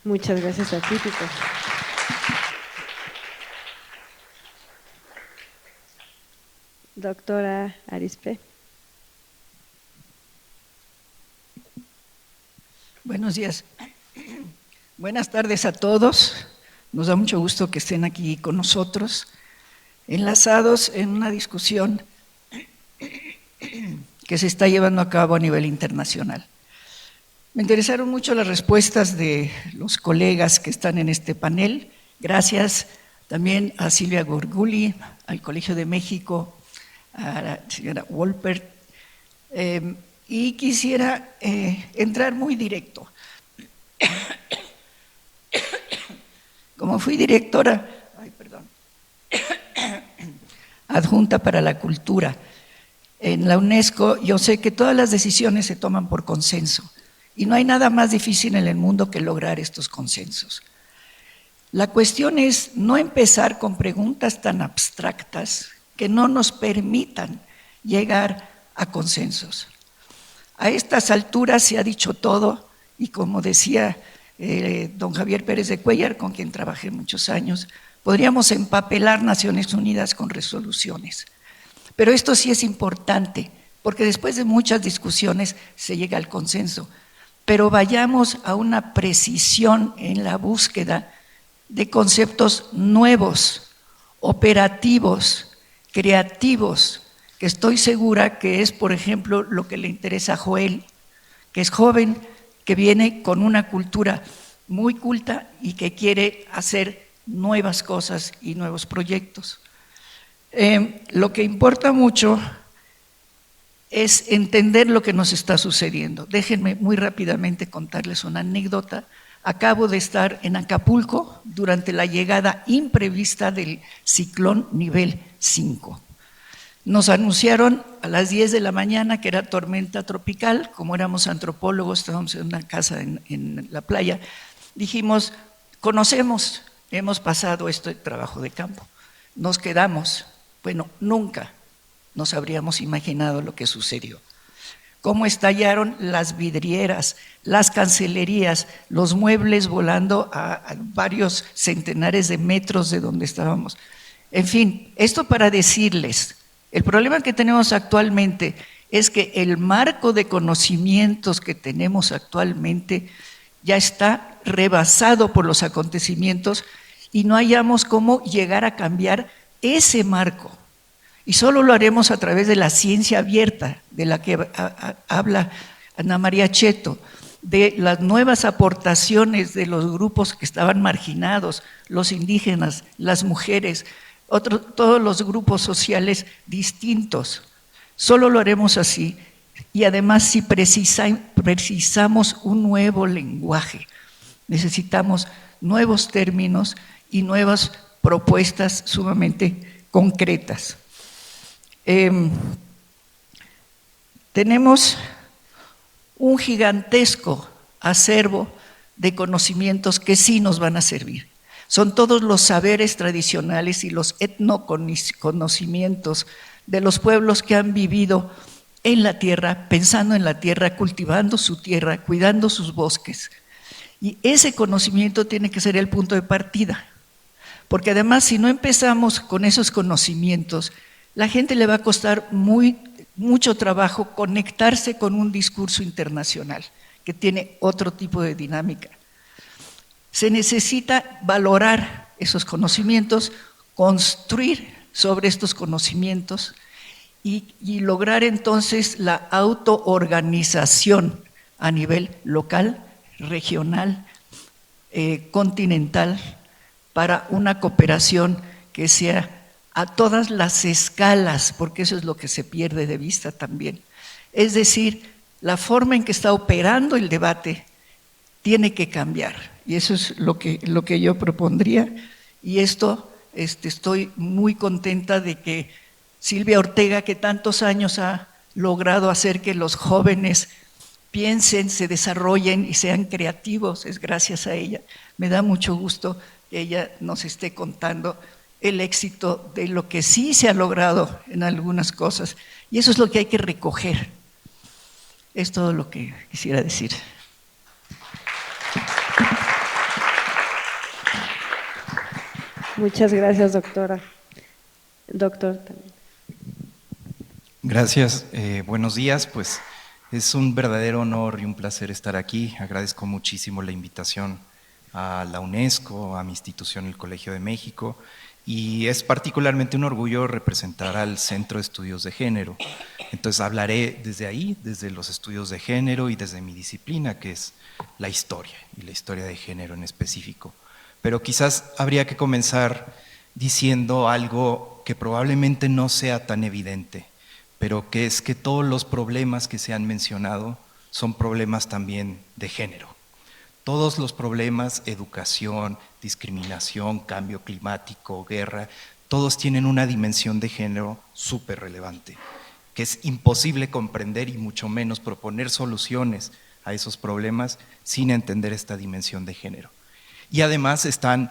Muchas gracias a ti, Tito. Doctora Arizpe. Buenos días. Buenas tardes a todos. Nos da mucho gusto que estén aquí con nosotros, enlazados en una discusión que se está llevando a cabo a nivel internacional. Me interesaron mucho las respuestas de los colegas que están en este panel. Gracias también a Silvia Gorguli, al Colegio de México, a la señora Wolpert. Y quisiera entrar muy directo. Como fui directora adjunta para la cultura en la UNESCO, yo sé que todas las decisiones se toman por consenso y no hay nada más difícil en el mundo que lograr estos consensos. La cuestión es no empezar con preguntas tan abstractas que no nos permitan llegar a consensos. A estas alturas se ha dicho todo y como decía don Javier Pérez de Cuéllar, con quien trabajé muchos años, podríamos empapelar Naciones Unidas con resoluciones. Pero esto sí es importante, porque después de muchas discusiones se llega al consenso. Pero vayamos a una precisión en la búsqueda de conceptos nuevos, operativos, creativos, que estoy segura que es, por ejemplo, lo que le interesa a Joel, que es joven, que viene con una cultura muy culta y que quiere hacer nuevas cosas y nuevos proyectos. Lo que importa mucho es entender lo que nos está sucediendo. Déjenme muy rápidamente contarles una anécdota. Acabo de estar en Acapulco durante la llegada imprevista del ciclón nivel 5. Nos anunciaron a las 10 de la mañana que era tormenta tropical. Como éramos antropólogos, estábamos en una casa en la playa, dijimos, conocemos, hemos pasado este trabajo de campo, nos quedamos. Bueno, nunca nos habríamos imaginado lo que sucedió. Cómo estallaron las vidrieras, las cancelerías, los muebles volando a varios centenares de metros de donde estábamos. En fin, esto para decirles, el problema que tenemos actualmente es que el marco de conocimientos que tenemos actualmente ya está rebasado por los acontecimientos y no hallamos cómo llegar a cambiar ese marco. Y solo lo haremos a través de la ciencia abierta, de la que habla Ana María Cheto, de las nuevas aportaciones de los grupos que estaban marginados, los indígenas, las mujeres, todos los grupos sociales distintos. Solo lo haremos así y además si precisamos un nuevo lenguaje, necesitamos nuevos términos y nuevas propuestas sumamente concretas. Tenemos un gigantesco acervo de conocimientos que sí nos van a servir. Son todos los saberes tradicionales y los etnoconocimientos de los pueblos que han vivido en la tierra, pensando en la tierra, cultivando su tierra, cuidando sus bosques. Y ese conocimiento tiene que ser el punto de partida, porque además si no empezamos con esos conocimientos, la gente le va a costar mucho trabajo conectarse con un discurso internacional que tiene otro tipo de dinámica. Se necesita valorar esos conocimientos, construir sobre estos conocimientos y lograr entonces la autoorganización a nivel local, regional, continental, para una cooperación que sea a todas las escalas, porque eso es lo que se pierde de vista también. Es decir, la forma en que está operando el debate tiene que cambiar, y eso es lo que yo propondría, y esto estoy muy contenta de que Silvia Ortega, que tantos años ha logrado hacer que los jóvenes piensen, se desarrollen y sean creativos, es gracias a ella. Me da mucho gusto que ella nos esté contando el éxito de lo que sí se ha logrado en algunas cosas, y eso es lo que hay que recoger. Es todo lo que quisiera decir. Muchas gracias, doctora. Doctor también. Gracias, buenos días. Pues es un verdadero honor y un placer estar aquí. Agradezco muchísimo la invitación a la UNESCO, a mi institución, el Colegio de México, y es particularmente un orgullo representar al Centro de Estudios de Género. Entonces hablaré desde ahí, desde los estudios de género y desde mi disciplina, que es la historia, y la historia de género en específico. Pero quizás habría que comenzar diciendo algo que probablemente no sea tan evidente, pero que es que todos los problemas que se han mencionado son problemas también de género. Todos los problemas, educación, discriminación, cambio climático, guerra, todos tienen una dimensión de género súper relevante, que es imposible comprender y mucho menos proponer soluciones a esos problemas sin entender esta dimensión de género. Y además están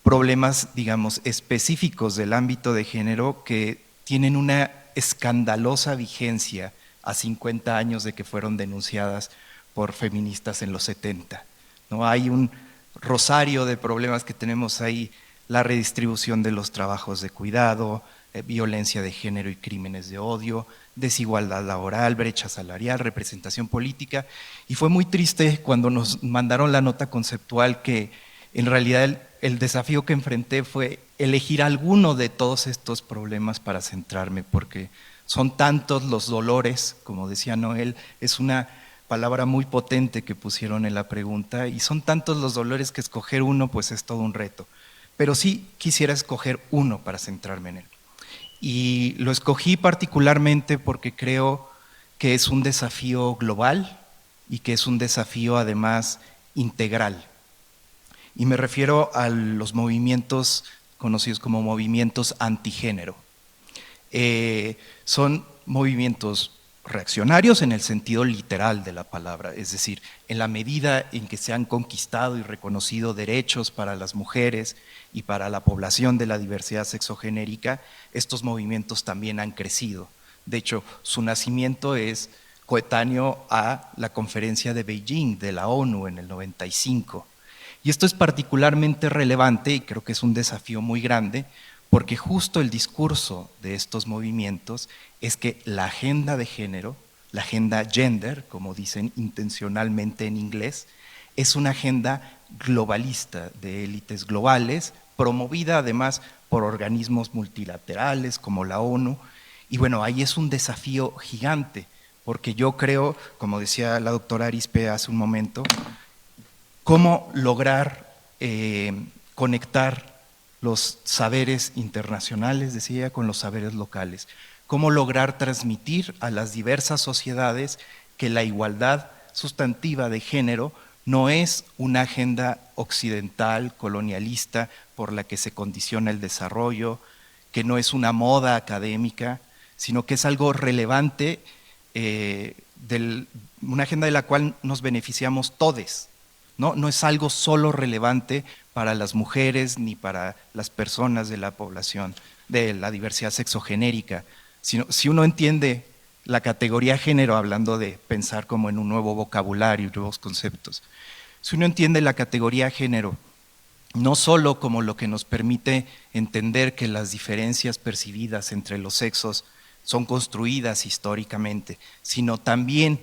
problemas, digamos, específicos del ámbito de género que tienen una escandalosa vigencia a 50 años de que fueron denunciadas por feministas en los 70. ¿No? Hay un rosario de problemas que tenemos ahí: la redistribución de los trabajos de cuidado, violencia de género y crímenes de odio, desigualdad laboral, brecha salarial, representación política. Y fue muy triste cuando nos mandaron la nota conceptual que en realidad el desafío que enfrenté fue elegir alguno de todos estos problemas para centrarme, porque son tantos los dolores, como decía Noel, es una palabra muy potente que pusieron en la pregunta, y son tantos los dolores que escoger uno pues es todo un reto. Pero sí quisiera escoger uno para centrarme en él. Y lo escogí particularmente porque creo que es un desafío global y que es un desafío además integral. Y me refiero a los movimientos conocidos como movimientos antigénero. Son movimientos reaccionarios en el sentido literal de la palabra, es decir, en la medida en que se han conquistado y reconocido derechos para las mujeres y para la población de la diversidad sexogenérica, estos movimientos también han crecido. De hecho, su nacimiento es coetáneo a la conferencia de Beijing de la ONU en el 95. Y esto es particularmente relevante y creo que es un desafío muy grande, porque justo el discurso de estos movimientos es que la agenda de género, la agenda gender, como dicen intencionalmente en inglés, es una agenda globalista de élites globales, promovida además por organismos multilaterales como la ONU. Y bueno, ahí es un desafío gigante, porque yo creo, como decía la doctora Arizpe hace un momento, cómo lograr conectar los saberes internacionales, decía ella, con los saberes locales. Cómo lograr transmitir a las diversas sociedades que la igualdad sustantiva de género no es una agenda occidental, colonialista, por la que se condiciona el desarrollo, que no es una moda académica, sino que es algo relevante, una agenda de la cual nos beneficiamos todos. No es algo solo relevante para las mujeres ni para las personas de la población, de la diversidad sexogenérica, sino si uno entiende la categoría género, hablando de pensar como en un nuevo vocabulario y nuevos conceptos, si uno entiende la categoría género no solo como lo que nos permite entender que las diferencias percibidas entre los sexos son construidas históricamente, sino también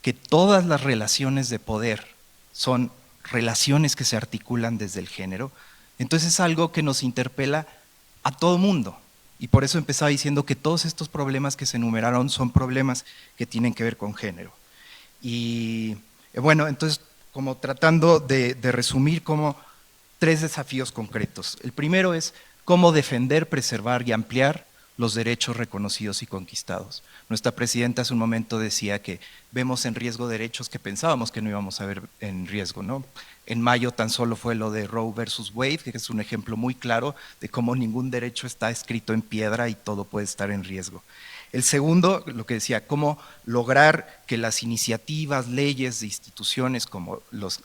que todas las relaciones de poder son relaciones que se articulan desde el género. Entonces es algo que nos interpela a todo mundo. Y por eso empezaba diciendo que todos estos problemas que se enumeraron son problemas que tienen que ver con género. Y bueno, entonces como tratando de resumir como 3 desafíos concretos. El primero es cómo defender, preservar y ampliar los derechos reconocidos y conquistados. Nuestra presidenta hace un momento decía que vemos en riesgo derechos que pensábamos que no íbamos a ver en riesgo, ¿no? En mayo tan solo fue lo de Roe versus Wade, que es un ejemplo muy claro de cómo ningún derecho está escrito en piedra y todo puede estar en riesgo. El segundo, lo que decía, cómo lograr que las iniciativas, leyes de instituciones como los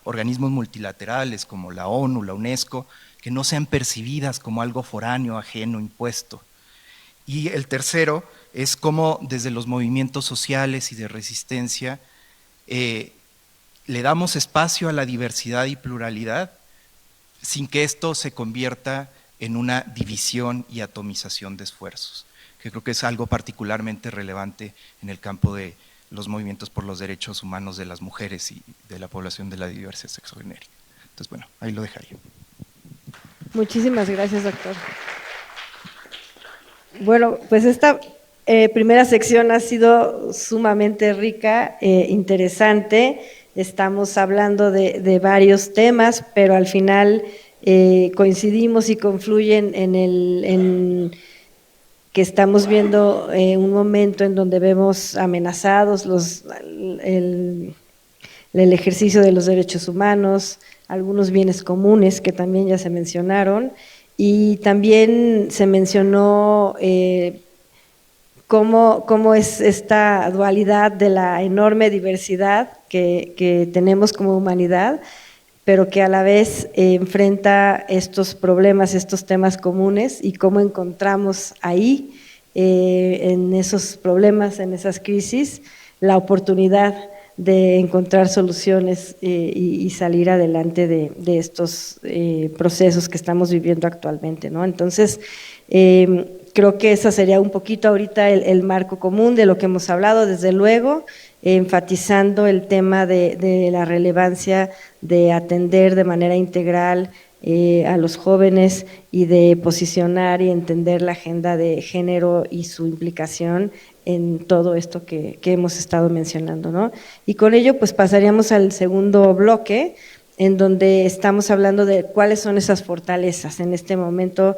organismos multilaterales, como la ONU, la UNESCO, que no sean percibidas como algo foráneo, ajeno, impuesto. Y el tercero es cómo desde los movimientos sociales y de resistencia le damos espacio a la diversidad y pluralidad sin que esto se convierta en una división y atomización de esfuerzos, que creo que es algo particularmente relevante en el campo de los movimientos por los derechos humanos de las mujeres y de la población de la diversidad sexogenérica. Entonces, bueno, ahí lo dejaría. Muchísimas gracias, doctor. Bueno, pues esta primera sección ha sido sumamente rica, interesante. Estamos hablando de varios temas, pero al final coincidimos y confluyen en que estamos viendo un momento en donde vemos amenazados el ejercicio de los derechos humanos, algunos bienes comunes que también ya se mencionaron, y también se mencionó cómo es esta dualidad de la enorme diversidad que tenemos como humanidad, pero que a la vez enfrenta estos problemas, estos temas comunes, y cómo encontramos ahí, en esos problemas, en esas crisis, la oportunidad de encontrar soluciones y salir adelante de estos procesos que estamos viviendo actualmente, ¿no? Entonces, creo que ese sería un poquito ahorita el marco común de lo que hemos hablado, desde luego, enfatizando el tema de la relevancia de atender de manera integral a los jóvenes y de posicionar y entender la agenda de género y su implicación en todo esto que hemos estado mencionando, ¿no? Y con ello pues pasaríamos al segundo bloque, en donde estamos hablando de cuáles son esas fortalezas. En este momento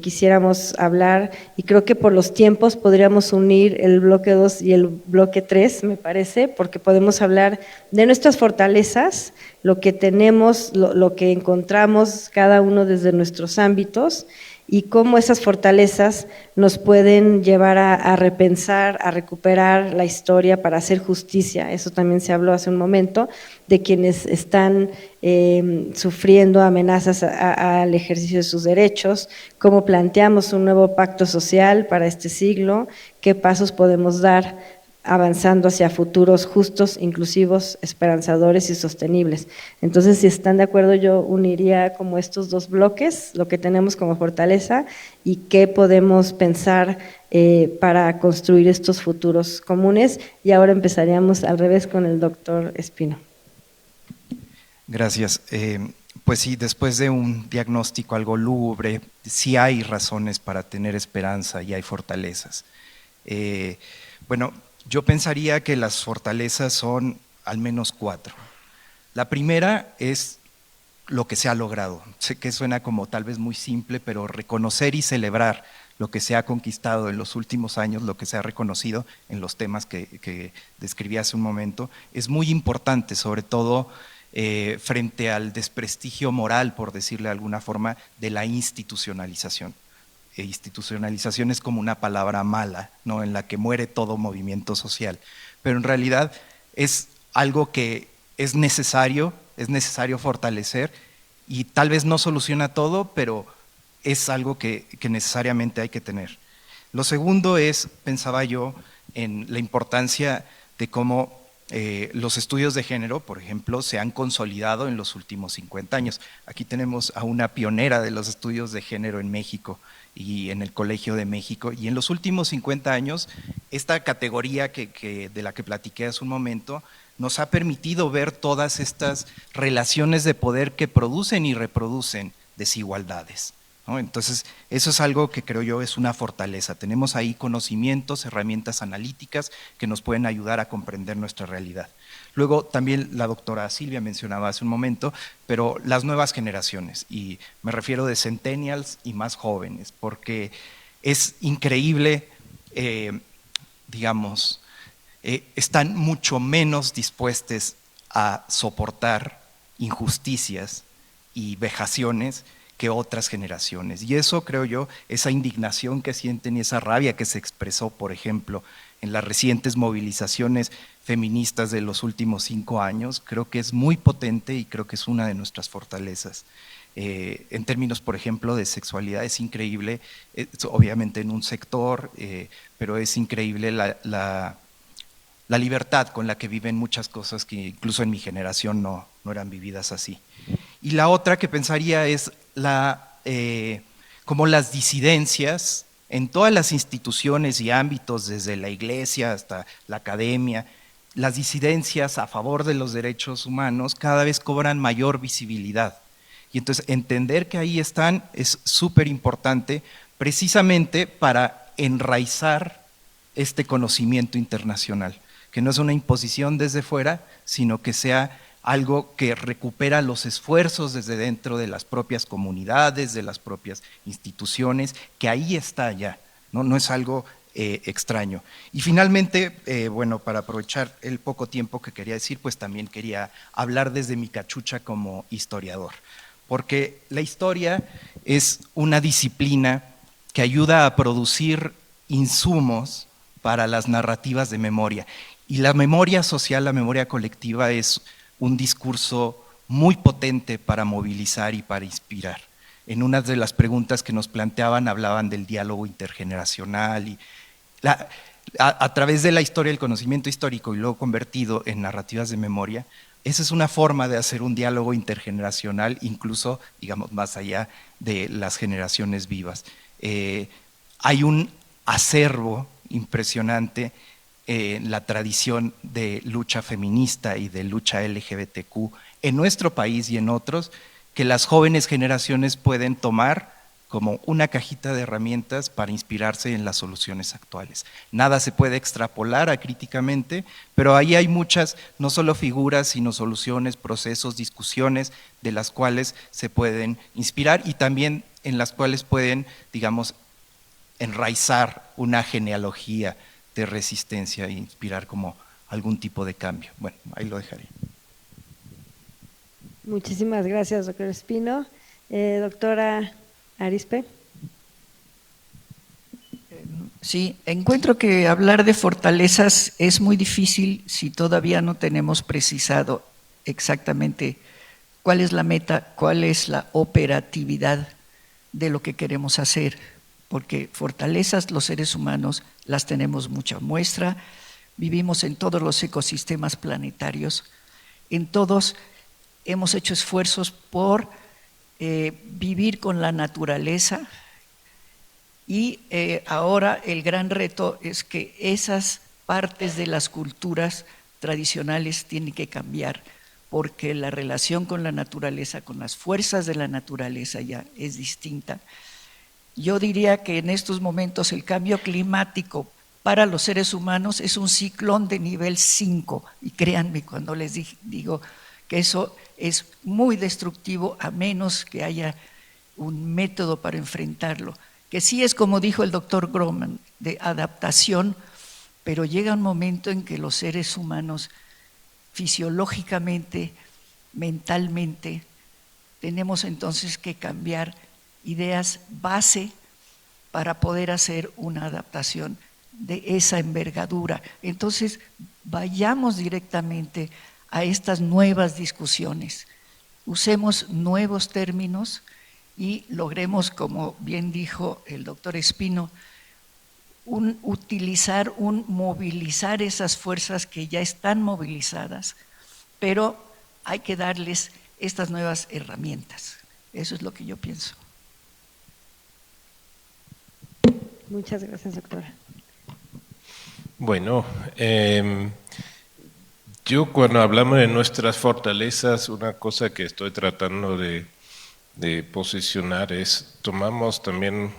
quisiéramos hablar, y creo que por los tiempos podríamos unir el bloque 2 y el bloque 3, me parece, porque podemos hablar de nuestras fortalezas, lo que tenemos, lo que encontramos cada uno desde nuestros ámbitos, y cómo esas fortalezas nos pueden llevar a repensar, a recuperar la historia para hacer justicia. Eso también se habló hace un momento, de quienes están sufriendo amenazas al ejercicio de sus derechos, cómo planteamos un nuevo pacto social para este siglo, qué pasos podemos dar avanzando hacia futuros justos, inclusivos, esperanzadores y sostenibles. Entonces, si están de acuerdo, yo uniría como estos dos bloques, lo que tenemos como fortaleza y qué podemos pensar para construir estos futuros comunes. Y ahora empezaríamos al revés con el doctor Espino. Gracias. Pues sí, después de un diagnóstico algo lúgubre, sí hay razones para tener esperanza y hay fortalezas. Bueno, yo pensaría que las fortalezas son al menos 4. La primera es lo que se ha logrado. Sé que suena como tal vez muy simple, pero reconocer y celebrar lo que se ha conquistado en los últimos años, lo que se ha reconocido en los temas que describí hace un momento, es muy importante, sobre todo frente al desprestigio moral, por decirle de alguna forma, de la institucionalización. Institucionalización es como una palabra mala, ¿no?, en la que muere todo movimiento social, pero en realidad es algo que es necesario fortalecer, y tal vez no soluciona todo, pero es algo que necesariamente hay que tener. Lo segundo es, pensaba yo, en la importancia de cómo los estudios de género, por ejemplo, se han consolidado en los últimos 50 años. Aquí tenemos a una pionera de los estudios de género en México y en el Colegio de México, y en los últimos 50 años esta categoría de la que platiqué hace un momento nos ha permitido ver todas estas relaciones de poder que producen y reproducen desigualdades, ¿no? Entonces, eso es algo que creo yo es una fortaleza. Tenemos ahí conocimientos, herramientas analíticas que nos pueden ayudar a comprender nuestra realidad. Luego, también la doctora Silvia mencionaba hace un momento, pero las nuevas generaciones, y me refiero de centennials y más jóvenes, porque es increíble, están mucho menos dispuestos a soportar injusticias y vejaciones que otras generaciones. Y eso, creo yo, esa indignación que sienten y esa rabia que se expresó, por ejemplo, en las recientes movilizaciones feministas de los últimos 5 años, creo que es muy potente y creo que es una de nuestras fortalezas. En términos, por ejemplo, de sexualidad, es increíble, obviamente en un sector, pero es increíble la libertad con la que viven muchas cosas que incluso en mi generación no eran vividas así. Y la otra que pensaría es como las disidencias en todas las instituciones y ámbitos, desde la iglesia hasta la academia, las disidencias a favor de los derechos humanos cada vez cobran mayor visibilidad. Y entonces entender que ahí están es súper importante precisamente para enraizar este conocimiento internacional, que no es una imposición desde fuera, sino que sea algo que recupera los esfuerzos desde dentro de las propias comunidades, de las propias instituciones, que ahí está ya, no es algo extraño. Y finalmente, bueno, para aprovechar el poco tiempo que quería decir, pues también quería hablar desde mi cachucha como historiador, porque la historia es una disciplina que ayuda a producir insumos para las narrativas de memoria. Y la memoria social, la memoria colectiva es un discurso muy potente para movilizar y para inspirar. En una de las preguntas que nos planteaban hablaban del diálogo intergeneracional y a través de la historia, el conocimiento histórico y luego convertido en narrativas de memoria, esa es una forma de hacer un diálogo intergeneracional, incluso, digamos, más allá de las generaciones vivas. Hay un acervo impresionante en la tradición de lucha feminista y de lucha LGBTQ en nuestro país y en otros, que las jóvenes generaciones pueden tomar como una cajita de herramientas para inspirarse en las soluciones actuales. Nada se puede extrapolar acríticamente, pero ahí hay muchas, no solo figuras, sino soluciones, procesos, discusiones de las cuales se pueden inspirar y también en las cuales pueden, digamos, enraizar una genealogía de resistencia e inspirar como algún tipo de cambio. Bueno, ahí lo dejaré. Muchísimas gracias, doctor Espino. Doctora Arizpe. Sí, encuentro que hablar de fortalezas es muy difícil si todavía no tenemos precisado exactamente cuál es la meta, cuál es la operatividad de lo que queremos hacer, porque fortalezas los seres humanos las tenemos mucha muestra, vivimos en todos los ecosistemas planetarios, en todos hemos hecho esfuerzos por vivir con la naturaleza y ahora el gran reto es que esas partes de las culturas tradicionales tienen que cambiar porque la relación con la naturaleza, con las fuerzas de la naturaleza ya es distinta. Yo diría que en estos momentos el cambio climático para los seres humanos es un ciclón de nivel 5 y créanme cuando les digo que eso es muy destructivo a menos que haya un método para enfrentarlo, que sí es como dijo el doctor Grohmann, de adaptación, pero llega un momento en que los seres humanos fisiológicamente, mentalmente, tenemos entonces que cambiar ideas base para poder hacer una adaptación de esa envergadura. Entonces, vayamos directamente a estas nuevas discusiones, usemos nuevos términos y logremos, como bien dijo el doctor Espino, movilizar esas fuerzas que ya están movilizadas, pero hay que darles estas nuevas herramientas. Eso es lo que yo pienso. Muchas gracias, doctora. Bueno, yo cuando hablamos de nuestras fortalezas, una cosa que estoy tratando de posicionar es, tomamos también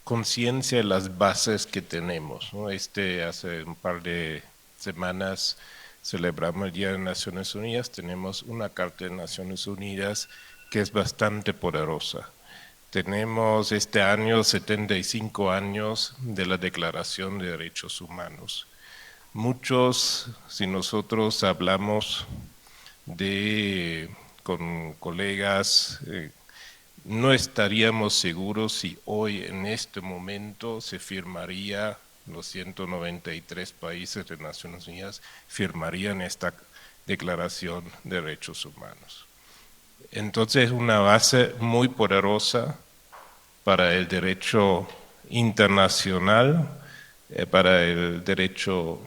conciencia de las bases que tenemos, ¿no? Hace un par de semanas celebramos el Día de Naciones Unidas, tenemos una Carta de Naciones Unidas que es bastante poderosa. Tenemos este año 75 años de la Declaración de Derechos Humanos. Muchos, si nosotros hablamos con colegas, no estaríamos seguros si hoy en este momento se firmaría, los 193 países de Naciones Unidas firmarían esta Declaración de Derechos Humanos. Entonces es una base muy poderosa para el derecho internacional, para el derecho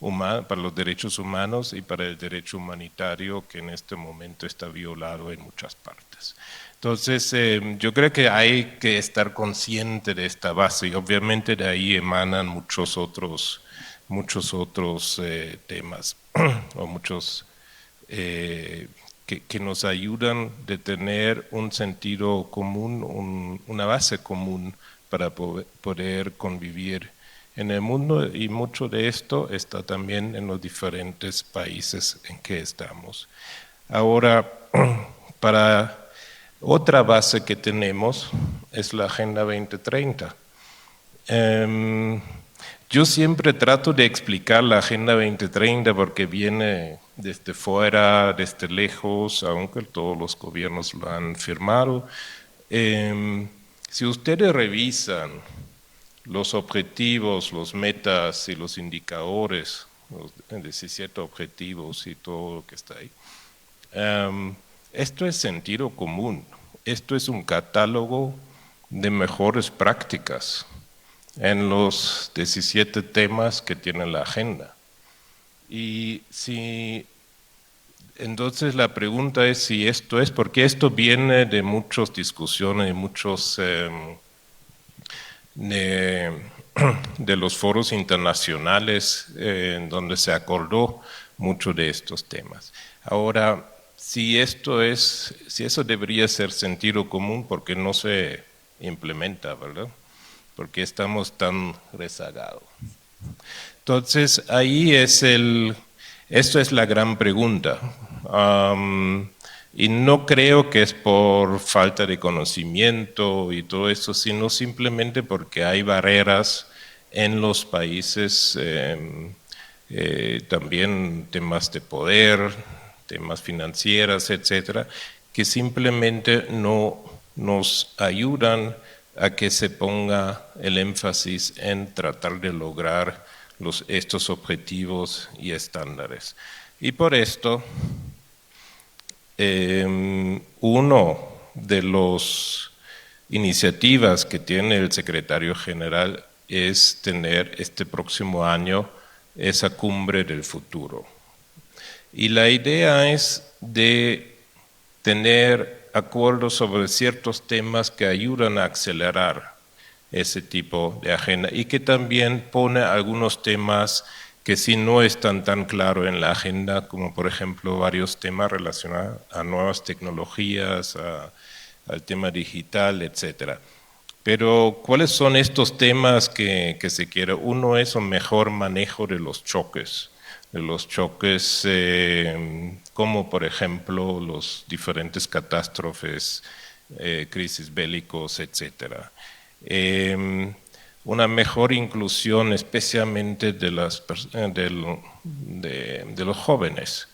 humano, para los derechos humanos y para el derecho humanitario que en este momento está violado en muchas partes. Entonces yo creo que hay que estar consciente de esta base y obviamente de ahí emanan muchos otros temas o muchos que nos ayudan de tener un sentido común, una base común para poder convivir en el mundo, y mucho de esto está también en los diferentes países en que estamos. Ahora, para otra base que tenemos es la Agenda 2030. Yo siempre trato de explicar la Agenda 2030 porque viene desde fuera, desde lejos, aunque todos los gobiernos lo han firmado. Si ustedes revisan los objetivos, los metas y los indicadores, los 17 objetivos y todo lo que está ahí, esto es sentido común, esto es un catálogo de mejores prácticas en los 17 temas que tiene la agenda. Y entonces la pregunta es si esto es, porque esto viene de muchas discusiones, de muchos de los foros internacionales en donde se acordó mucho de estos temas. Ahora, si eso debería ser sentido común, porque no se implementa, ¿verdad? Porque estamos tan rezagados. Entonces, ahí esto es la gran pregunta. Y no creo que es por falta de conocimiento y todo eso, sino simplemente porque hay barreras en los países, también temas de poder, temas financieros, etcétera, que simplemente no nos ayudan a que se ponga el énfasis en tratar de lograr estos objetivos y estándares. Y por esto, uno de las iniciativas que tiene el secretario general es tener este próximo año esa cumbre del futuro. Y la idea es de tener acuerdos sobre ciertos temas que ayudan a acelerar ese tipo de agenda y que también pone algunos temas que sí no están tan claros en la agenda, como por ejemplo varios temas relacionados a nuevas tecnologías, al tema digital, etcétera. Pero, ¿cuáles son estos temas que se quiere? Uno es un mejor manejo de los choques, como por ejemplo los diferentes catástrofes, crisis bélicos, etcétera. Una mejor inclusión especialmente de los jóvenes.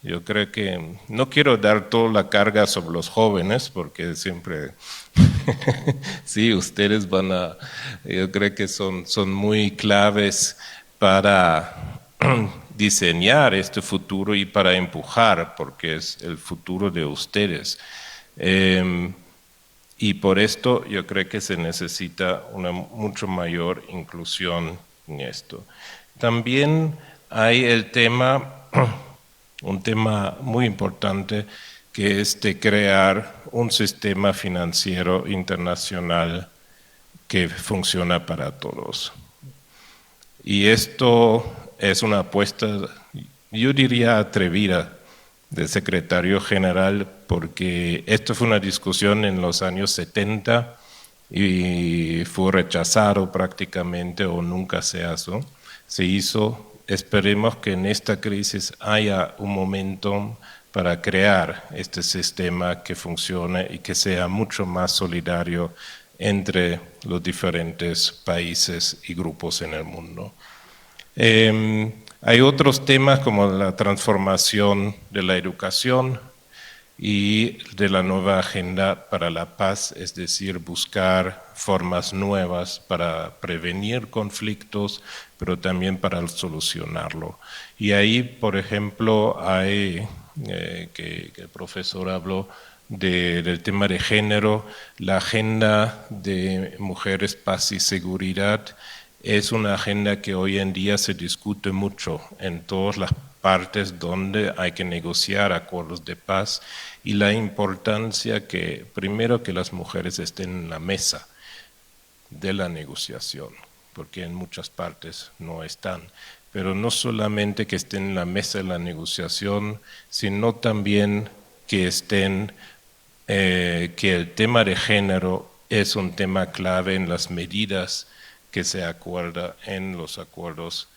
Yo creo que no quiero dar toda la carga sobre los jóvenes porque siempre, sí, ustedes yo creo que son muy claves para diseñar este futuro y para empujar, porque es el futuro de ustedes. y por esto yo creo que se necesita una mucho mayor inclusión en esto. También hay el tema, un tema muy importante, que es de crear un sistema financiero internacional que funciona para todos. Y esto es una apuesta, yo diría atrevida, del secretario general, porque esto fue una discusión en los años 70 y fue rechazado prácticamente o nunca se hizo. Esperemos que en esta crisis haya un momento para crear este sistema que funcione y que sea mucho más solidario entre los diferentes países y grupos en el mundo. Hay otros temas como la transformación de la educación y de la nueva agenda para la paz, es decir, buscar formas nuevas para prevenir conflictos, pero también para solucionarlo. Y ahí, por ejemplo, hay, que el profesor habló del tema de género, la agenda de mujeres, paz y seguridad, es una agenda que hoy en día se discute mucho en todas las partes donde hay que negociar acuerdos de paz y la importancia que, primero, que las mujeres estén en la mesa de la negociación, porque en muchas partes no están. Pero no solamente que estén en la mesa de la negociación, sino también que estén, que el tema de género es un tema clave en las medidas que se acuerda en los acuerdos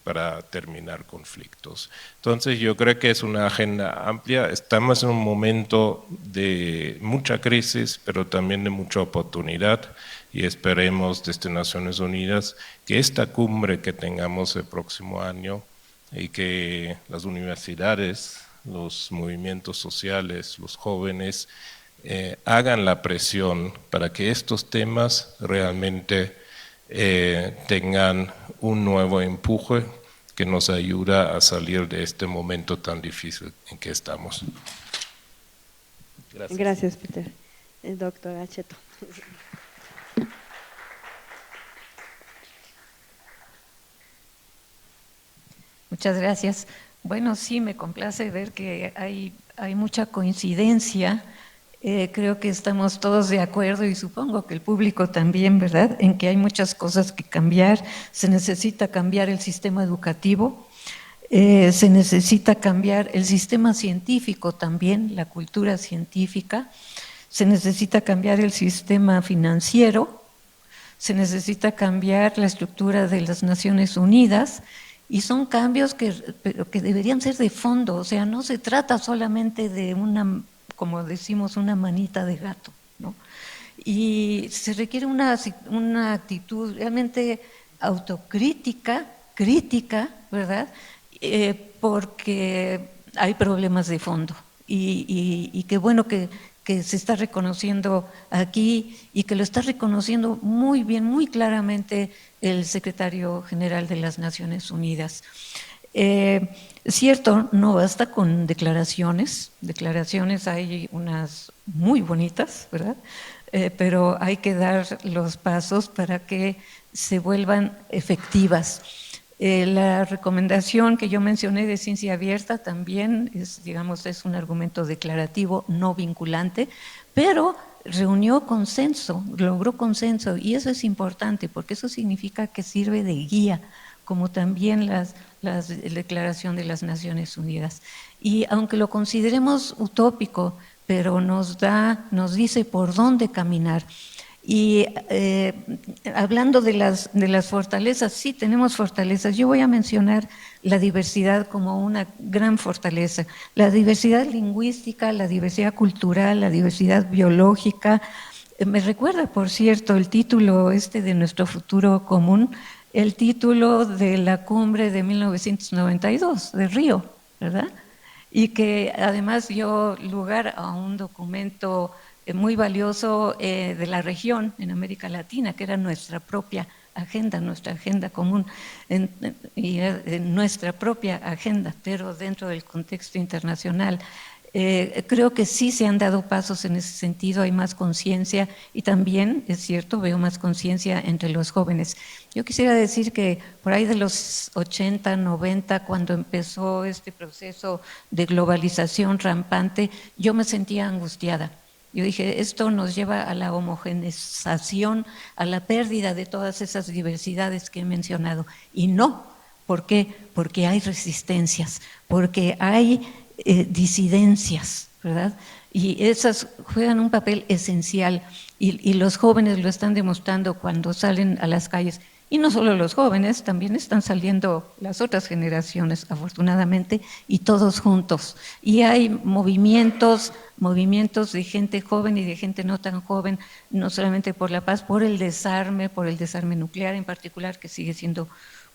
para terminar conflictos. Entonces yo creo que es una agenda amplia, estamos en un momento de mucha crisis, pero también de mucha oportunidad, y esperemos desde Naciones Unidas que esta cumbre que tengamos el próximo año y que las universidades, los movimientos sociales, los jóvenes, hagan la presión para que estos temas realmente tengan un nuevo empuje que nos ayuda a salir de este momento tan difícil en que estamos. Gracias. Gracias, Peter. El doctor Acheto. Muchas gracias. Bueno, sí, me complace ver que hay mucha coincidencia. Creo que estamos todos de acuerdo y supongo que el público también, ¿verdad?, en que hay muchas cosas que cambiar. Se necesita cambiar el sistema educativo, se necesita cambiar el sistema científico también, la cultura científica, se necesita cambiar el sistema financiero, se necesita cambiar la estructura de las Naciones Unidas, y son cambios que deberían ser de fondo, o sea, no se trata solamente de una, como decimos, una manita de gato, ¿no? Y se requiere una actitud realmente autocrítica, crítica, ¿verdad? Porque hay problemas de fondo y qué bueno que se está reconociendo aquí y que lo está reconociendo muy bien, muy claramente el secretario general de las Naciones Unidas. Cierto, no basta con declaraciones hay unas muy bonitas, ¿verdad? Pero hay que dar los pasos para que se vuelvan efectivas. La recomendación que yo mencioné de ciencia abierta también es, digamos, es un argumento declarativo no vinculante, pero reunió consenso, logró consenso, y eso es importante porque eso significa que sirve de guía, como también la Declaración de las Naciones Unidas. Y aunque lo consideremos utópico, pero nos dice por dónde caminar. Y hablando de las fortalezas, sí tenemos fortalezas. Yo voy a mencionar la diversidad como una gran fortaleza. La diversidad lingüística, la diversidad cultural, la diversidad biológica. Me recuerda, por cierto, el título de nuestro futuro común, el título de la cumbre de 1992 de Río, ¿verdad? Y que además dio lugar a un documento muy valioso de la región en América Latina, que era nuestra propia agenda común, nuestra propia agenda, pero dentro del contexto internacional. Creo que sí se han dado pasos en ese sentido, hay más conciencia y también, es cierto, veo más conciencia entre los jóvenes. Yo quisiera decir que por ahí de los 80, 90, cuando empezó este proceso de globalización rampante, yo me sentía angustiada. Yo dije, esto nos lleva a la homogeneización, a la pérdida de todas esas diversidades que he mencionado. Y no, ¿por qué? Porque hay resistencias, porque hay disidencias, ¿verdad? Y esas juegan un papel esencial y los jóvenes lo están demostrando cuando salen a las calles. Y no solo los jóvenes, también están saliendo las otras generaciones, afortunadamente, y todos juntos. Y hay movimientos de gente joven y de gente no tan joven, no solamente por la paz, por el desarme nuclear en particular, que sigue siendo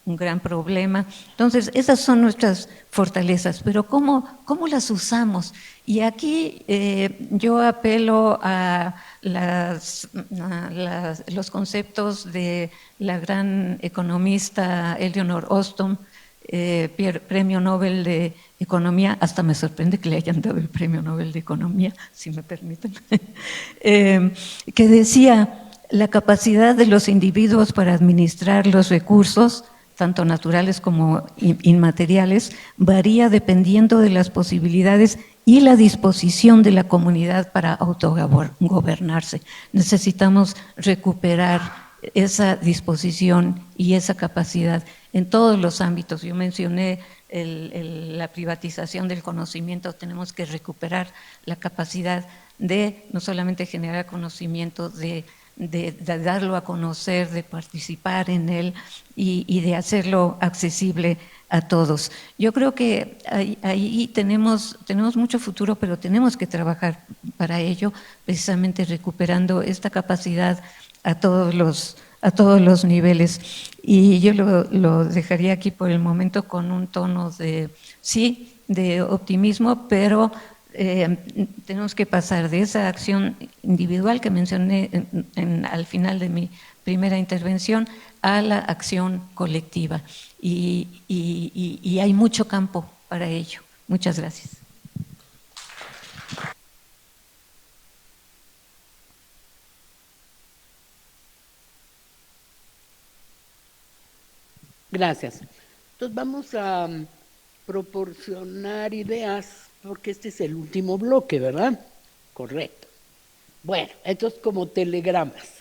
un gran problema. Entonces, esas son nuestras fortalezas, pero ¿cómo las usamos? Y aquí yo apelo a los conceptos de la gran economista Eleanor Ostrom, Premio Nobel de Economía, hasta me sorprende que le hayan dado el Premio Nobel de Economía, si me permiten, que decía, la capacidad de los individuos para administrar los recursos tanto naturales como inmateriales, varía dependiendo de las posibilidades y la disposición de la comunidad para autogobernarse. Necesitamos recuperar esa disposición y esa capacidad en todos los ámbitos. Yo mencioné la privatización del conocimiento, tenemos que recuperar la capacidad de no solamente generar conocimiento, de darlo a conocer, de participar en él y de hacerlo accesible a todos. Yo creo que ahí tenemos mucho futuro, pero tenemos que trabajar para ello, precisamente recuperando esta capacidad a todos los niveles. Y yo lo dejaría aquí por el momento con un tono de optimismo, pero tenemos que pasar de esa acción individual que mencioné al final de mi primera intervención a la acción colectiva. Y hay mucho campo para ello. Muchas gracias. Gracias. Entonces vamos a proporcionar ideas, porque este es el último bloque, ¿verdad? Correcto. Bueno, esto es como telegramas.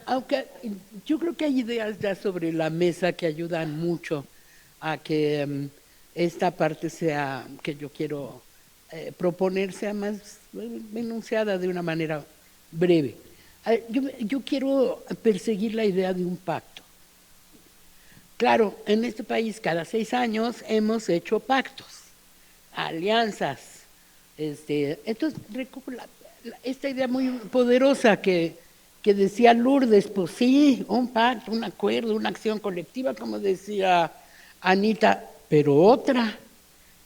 Aunque yo creo que hay ideas ya sobre la mesa que ayudan mucho a que esta parte sea, que yo quiero proponer, sea más enunciada de una manera breve. Yo quiero perseguir la idea de un pacto. Claro, en este país cada 6 años hemos hecho pactos, alianzas. Entonces, esta idea muy poderosa que decía Lourdes, pues sí, un pacto, un acuerdo, una acción colectiva, como decía Anita, pero otra,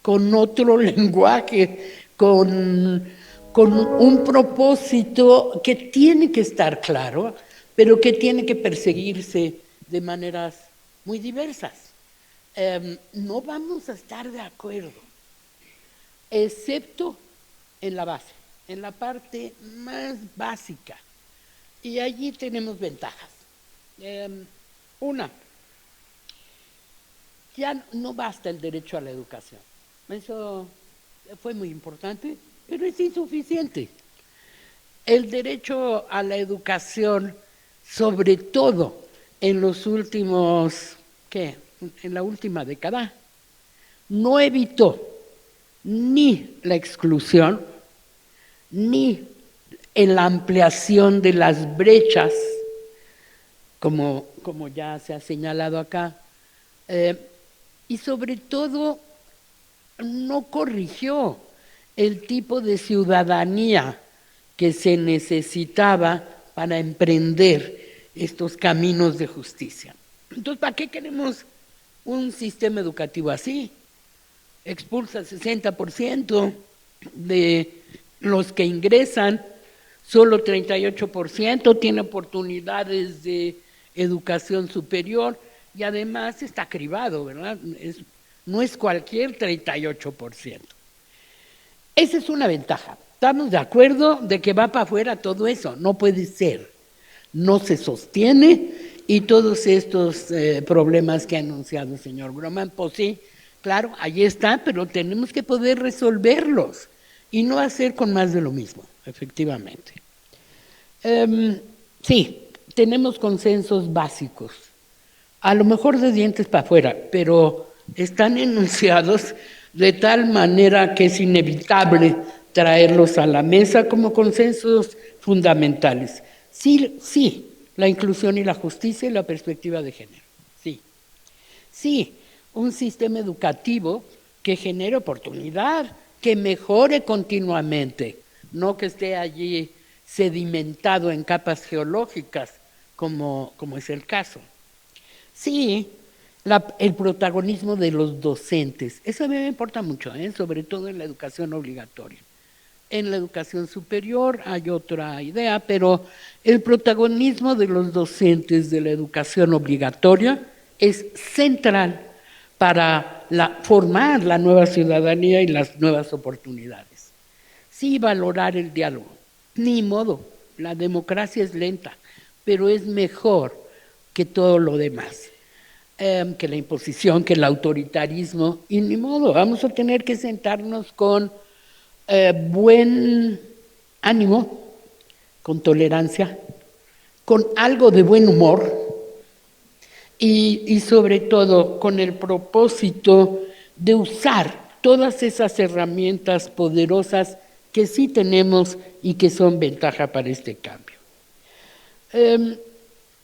con otro lenguaje, con un propósito que tiene que estar claro, pero que tiene que perseguirse de maneras muy diversas. No vamos a estar de acuerdo, excepto en la base, en la parte más básica. Y allí tenemos ventajas. Una, ya no basta el derecho a la educación. Eso fue muy importante, pero es insuficiente. El derecho a la educación, sobre todo en los últimos, en la última década, no evitó ni la exclusión, ni en la ampliación de las brechas, como ya se ha señalado acá, y sobre todo no corrigió el tipo de ciudadanía que se necesitaba para emprender estos caminos de justicia. Entonces, ¿para qué queremos un sistema educativo así? Expulsa el 60% de los que ingresan, solo 38% tiene oportunidades de educación superior y además está cribado, ¿verdad? No es cualquier 38%. Esa es una ventaja. Estamos de acuerdo de que va para afuera todo eso. No puede ser. No se sostiene y todos estos problemas que ha anunciado el señor Groman, pues sí, claro, ahí está, pero tenemos que poder resolverlos y no hacer con más de lo mismo, efectivamente. Sí, tenemos consensos básicos, a lo mejor de dientes para afuera, pero están enunciados de tal manera que es inevitable traerlos a la mesa como consensos fundamentales. Sí, sí, la inclusión y la justicia y la perspectiva de género, sí. Sí, un sistema educativo que genere oportunidad, que mejore continuamente, no que esté allí sedimentado en capas geológicas, como es el caso. Sí, el protagonismo de los docentes, eso a mí me importa mucho, sobre todo en la educación obligatoria. En la educación superior hay otra idea, pero el protagonismo de los docentes de la educación obligatoria es central para formar la nueva ciudadanía y las nuevas oportunidades. Sí, valorar el diálogo, ni modo, la democracia es lenta, pero es mejor que todo lo demás, que la imposición, que el autoritarismo, y ni modo, vamos a tener que sentarnos con buen ánimo, con tolerancia, con algo de buen humor y sobre todo con el propósito de usar todas esas herramientas poderosas que sí tenemos y que son ventaja para este cambio.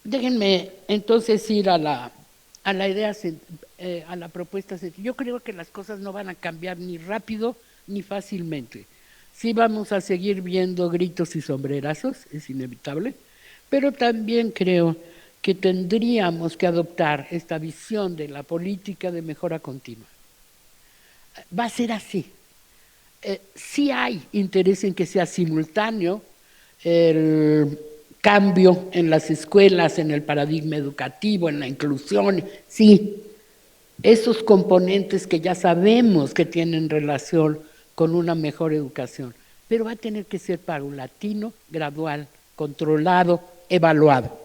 Déjenme entonces ir a la idea, a la propuesta. Yo creo que las cosas no van a cambiar ni rápido ni fácilmente. Sí vamos a seguir viendo gritos y sombrerazos, es inevitable, pero también creo que tendríamos que adoptar esta visión de la política de mejora continua. Va a ser así. Sí hay interés en que sea simultáneo el cambio en las escuelas, en el paradigma educativo, en la inclusión, sí, esos componentes que ya sabemos que tienen relación con una mejor educación, pero va a tener que ser paulatino, gradual, controlado, evaluado.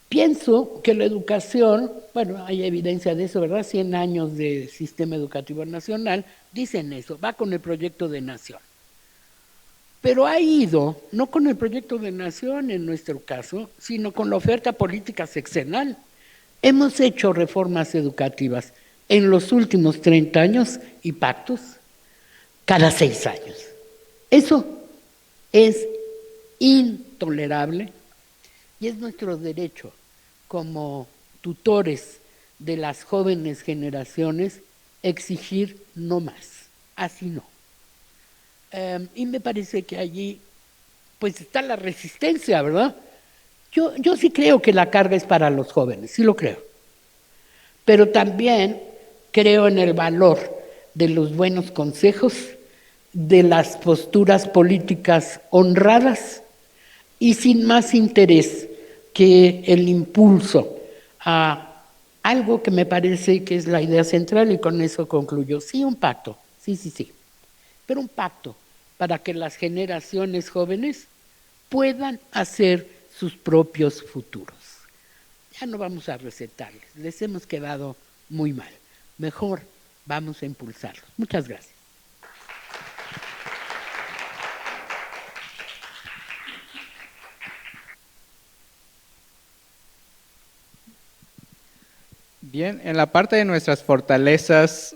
Pienso que la educación, bueno, hay evidencia de eso, ¿verdad? 100 años de sistema educativo nacional, dicen eso, va con el proyecto de nación. Pero ha ido, no con el proyecto de nación en nuestro caso, sino con la oferta política sexenal. Hemos hecho reformas educativas en los últimos 30 años y pactos cada 6 años. Eso es intolerable y es nuestro derecho como tutores de las jóvenes generaciones exigir no más, así no. Y me parece que allí pues está la resistencia, ¿verdad? Yo sí creo que la carga es para los jóvenes, sí lo creo. Pero también creo en el valor de los buenos consejos, de las posturas políticas honradas y sin más interés que el impulso a algo que me parece que es la idea central, y con eso concluyo. Sí, un pacto, sí, pero un pacto para que las generaciones jóvenes puedan hacer sus propios futuros. Ya no vamos a recetarles, les hemos quedado muy mal. Mejor vamos a impulsarlos. Muchas gracias. Bien, en la parte de nuestras fortalezas,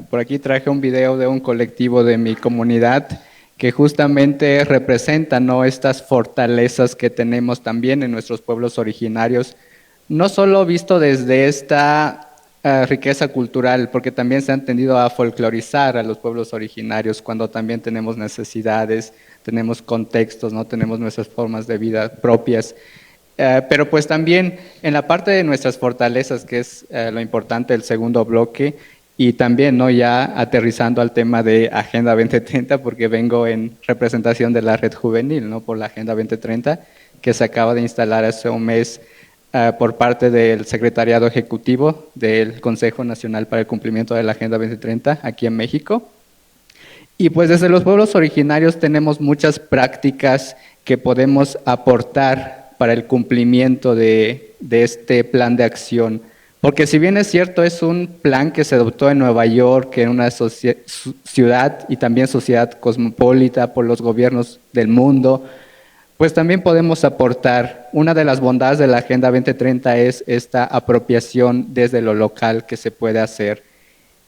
por aquí traje un video de un colectivo de mi comunidad que justamente representa, ¿no?, estas fortalezas que tenemos también en nuestros pueblos originarios, no solo visto desde esta riqueza cultural, porque también se han tendido a folclorizar a los pueblos originarios cuando también tenemos necesidades, tenemos contextos, ¿no?, tenemos nuestras formas de vida propias. Pero pues también en la parte de nuestras fortalezas, que es lo importante del segundo bloque, y también, ¿no?, ya aterrizando al tema de Agenda 2030, porque vengo en representación de la Red Juvenil, ¿no?, por la Agenda 2030, que se acaba de instalar hace un mes por parte del Secretariado Ejecutivo del Consejo Nacional para el Cumplimiento de la Agenda 2030 aquí en México. Y pues desde los pueblos originarios tenemos muchas prácticas que podemos aportar para el cumplimiento de este plan de acción. Porque si bien es cierto, es un plan que se adoptó en Nueva York, en una ciudad y también sociedad cosmopolita por los gobiernos del mundo, pues también podemos aportar. Una de las bondades de la Agenda 2030 es esta apropiación desde lo local que se puede hacer.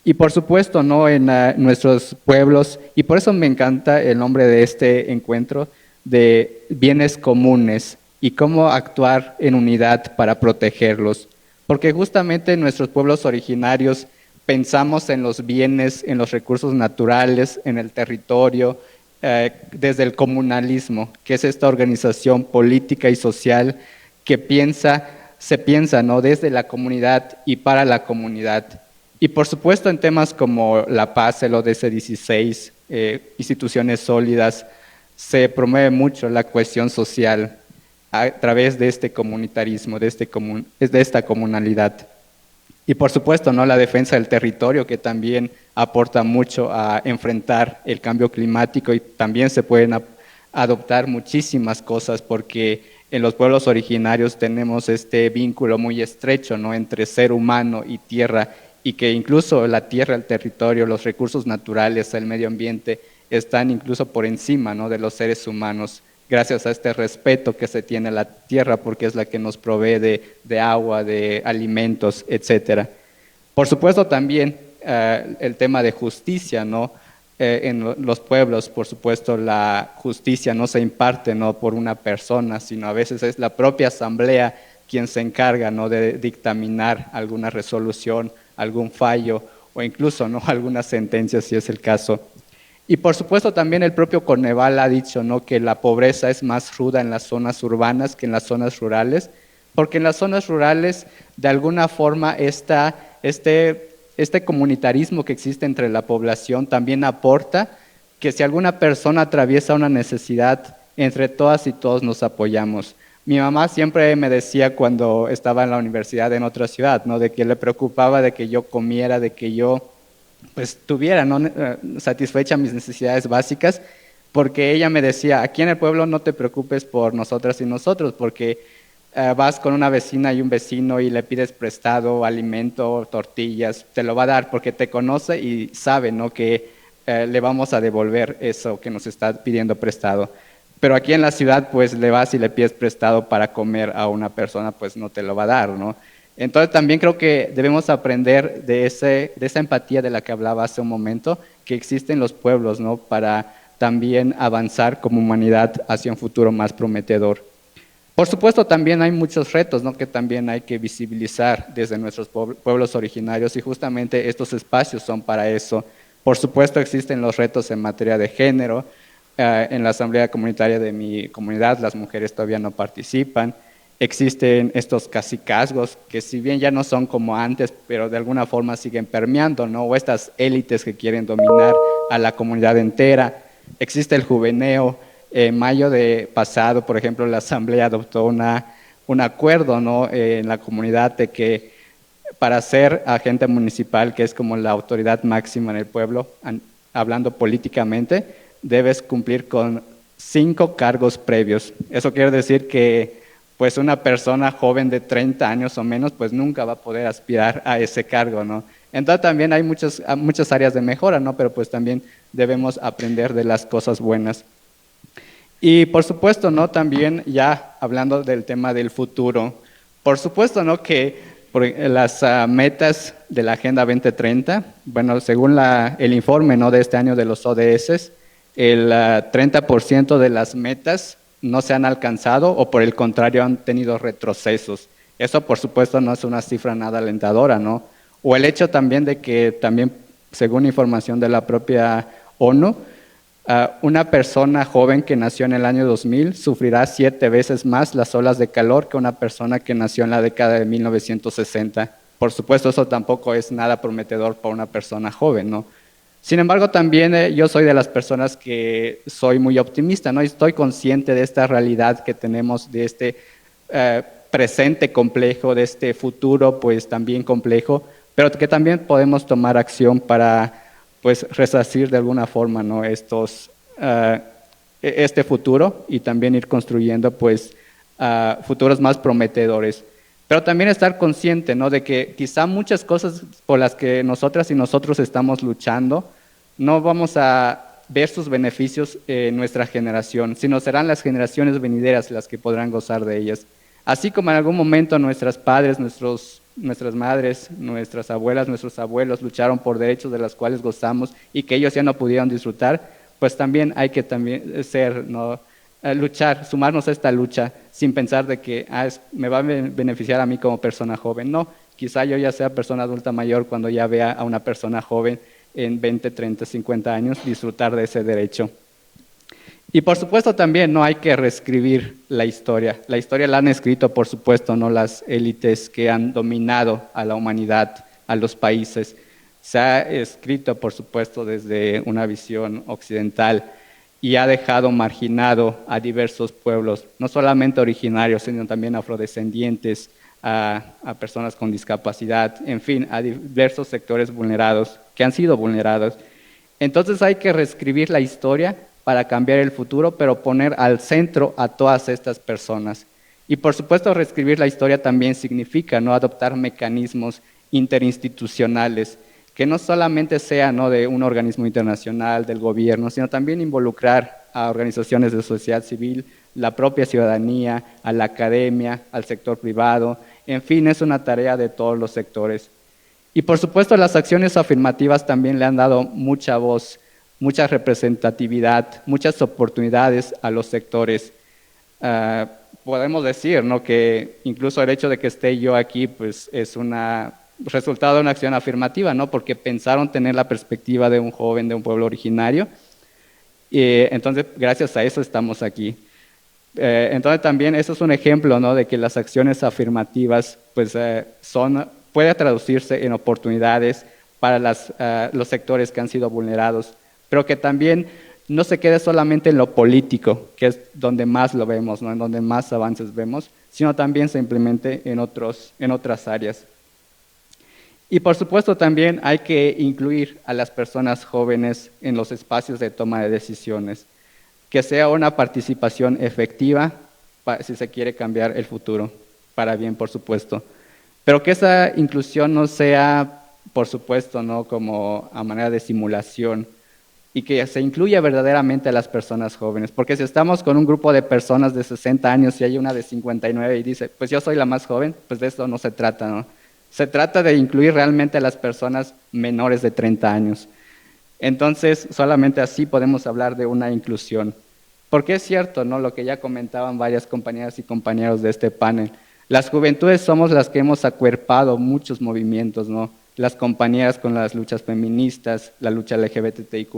Y por supuesto, ¿no?, en nuestros pueblos, y por eso me encanta el nombre de este encuentro, de bienes comunes y cómo actuar en unidad para protegerlos. Porque justamente en nuestros pueblos originarios pensamos en los bienes, en los recursos naturales, en el territorio, desde el comunalismo, que es esta organización política y social que se piensa, ¿no?, desde la comunidad y para la comunidad. Y por supuesto en temas como la paz, el ODS 16, instituciones sólidas, se promueve mucho la cohesión social a través de este comunitarismo, de esta comunalidad. Y por supuesto, ¿no?, la defensa del territorio, que también aporta mucho a enfrentar el cambio climático, y también se pueden adoptar muchísimas cosas porque en los pueblos originarios tenemos este vínculo muy estrecho, ¿no?, entre ser humano y tierra, y que incluso la tierra, el territorio, los recursos naturales, el medio ambiente están incluso por encima, ¿no?, de los seres humanos, gracias a este respeto que se tiene a la tierra, porque es la que nos provee de agua, de alimentos, etcétera. Por supuesto también el tema de justicia, ¿no? En los pueblos, por supuesto, la justicia no se imparte, ¿no?, por una persona, sino a veces es la propia asamblea quien se encarga, ¿no?, de dictaminar alguna resolución, algún fallo o incluso, ¿no?, alguna sentencia si es el caso. Y por supuesto también el propio Coneval ha dicho, ¿no?, que la pobreza es más ruda en las zonas urbanas que en las zonas rurales, porque en las zonas rurales de alguna forma este comunitarismo que existe entre la población también aporta que si alguna persona atraviesa una necesidad, entre todas y todos nos apoyamos. Mi mamá siempre me decía cuando estaba en la universidad en otra ciudad, ¿no?, de que le preocupaba de que yo comiera, de que yo pues tuviera, ¿no?, satisfecha mis necesidades básicas, porque ella me decía, aquí en el pueblo no te preocupes por nosotras y nosotros, porque vas con una vecina y un vecino y le pides prestado alimento, tortillas, te lo va a dar porque te conoce y sabe, ¿no?, que le vamos a devolver eso que nos está pidiendo prestado. Pero aquí en la ciudad, pues le vas y le pides prestado para comer a una persona, pues no te lo va a dar, ¿no? Entonces también creo que debemos aprender de esa empatía de la que hablaba hace un momento, que existe en los pueblos, ¿no?, para también avanzar como humanidad hacia un futuro más prometedor. Por supuesto también hay muchos retos, ¿no?, que también hay que visibilizar desde nuestros pueblos originarios, y justamente estos espacios son para eso. Por supuesto existen los retos en materia de género. En la asamblea comunitaria de mi comunidad las mujeres todavía no participan. Existen estos cacicazgos que si bien ya no son como antes, pero de alguna forma siguen permeando, ¿no?, o estas élites que quieren dominar a la comunidad entera. Existe el juveneo. En mayo de pasado, por ejemplo, la asamblea adoptó un acuerdo, ¿no?, en la comunidad de que para ser agente municipal, que es como la autoridad máxima en el pueblo, hablando políticamente, debes cumplir con 5 cargos previos. Eso quiere decir que pues una persona joven de 30 años o menos pues nunca va a poder aspirar a ese cargo, ¿no? Entonces también hay muchas áreas de mejora, ¿no?, pero pues también debemos aprender de las cosas buenas. Y por supuesto, ¿no?, también ya hablando del tema del futuro, por supuesto, ¿no?, que las metas de la Agenda 2030, bueno, según el informe, ¿no?, de este año de los ODS, el 30% de las metas no se han alcanzado o por el contrario han tenido retrocesos. Eso por supuesto no es una cifra nada alentadora, ¿no? O el hecho también de que también, según información de la propia ONU, una persona joven que nació en el año 2000 sufrirá 7 veces más las olas de calor que una persona que nació en la década de 1960. Por supuesto, eso tampoco es nada prometedor para una persona joven, ¿no? Sin embargo, también yo soy de las personas que soy muy optimista, ¿no? Y estoy consciente de esta realidad que tenemos, de este presente complejo, de este futuro pues también complejo, pero que también podemos tomar acción para pues resarcir de alguna forma, ¿no?, este futuro y también ir construyendo pues futuros más prometedores. Pero también estar consciente, ¿no?, de que quizá muchas cosas por las que nosotras y nosotros estamos luchando no vamos a ver sus beneficios en nuestra generación, sino serán las generaciones venideras las que podrán gozar de ellas. Así como en algún momento nuestros padres, nuestras madres, nuestras abuelas, nuestros abuelos lucharon por derechos de los cuales gozamos y que ellos ya no pudieron disfrutar, pues también hay que luchar, sumarnos a esta lucha sin pensar de que me va a beneficiar a mí como persona joven. No, quizá yo ya sea persona adulta mayor cuando ya vea a una persona joven en 20, 30, 50 años disfrutar de ese derecho. Y por supuesto también no hay que reescribir la historia. La historia la han escrito, por supuesto, no las élites que han dominado a la humanidad, a los países. Se ha escrito, por supuesto, desde una visión occidental y ha dejado marginado a diversos pueblos, no solamente originarios, sino también afrodescendientes, a personas con discapacidad, en fin, a diversos sectores vulnerados, que han sido vulnerados. Entonces hay que reescribir la historia para cambiar el futuro, pero poner al centro a todas estas personas. Y por supuesto reescribir la historia también significa no adoptar mecanismos interinstitucionales, que no solamente sea, ¿no?, de un organismo internacional, del gobierno, sino también involucrar a organizaciones de sociedad civil, la propia ciudadanía, a la academia, al sector privado. En fin, es una tarea de todos los sectores. Y por supuesto las acciones afirmativas también le han dado mucha voz, mucha representatividad, muchas oportunidades a los sectores. Podemos decir, ¿no?, que incluso el hecho de que esté yo aquí pues es resultado de una acción afirmativa, ¿no?, porque pensaron tener la perspectiva de un joven de un pueblo originario. Entonces, gracias a eso estamos aquí. Entonces también eso es un ejemplo, ¿no?, de que las acciones afirmativas pues puede traducirse en oportunidades para los sectores que han sido vulnerados, pero que también no se quede solamente en lo político, que es donde más lo vemos, ¿no?, en donde más avances vemos, sino también se implemente en otras áreas. Y por supuesto también hay que incluir a las personas jóvenes en los espacios de toma de decisiones, que sea una participación efectiva si se quiere cambiar el futuro, para bien por supuesto, pero que esa inclusión no sea, por supuesto, ¿no?, como a manera de simulación, y que se incluya verdaderamente a las personas jóvenes, porque si estamos con un grupo de personas de 60 años y hay una de 59 y dice, pues yo soy la más joven, pues de eso no se trata, ¿no? Se trata de incluir realmente a las personas menores de 30 años. Entonces, solamente así podemos hablar de una inclusión. Porque es cierto, ¿no?, lo que ya comentaban varias compañeras y compañeros de este panel, las juventudes somos las que hemos acuerpado muchos movimientos, ¿no? Las compañeras con las luchas feministas, la lucha LGBTIQ+,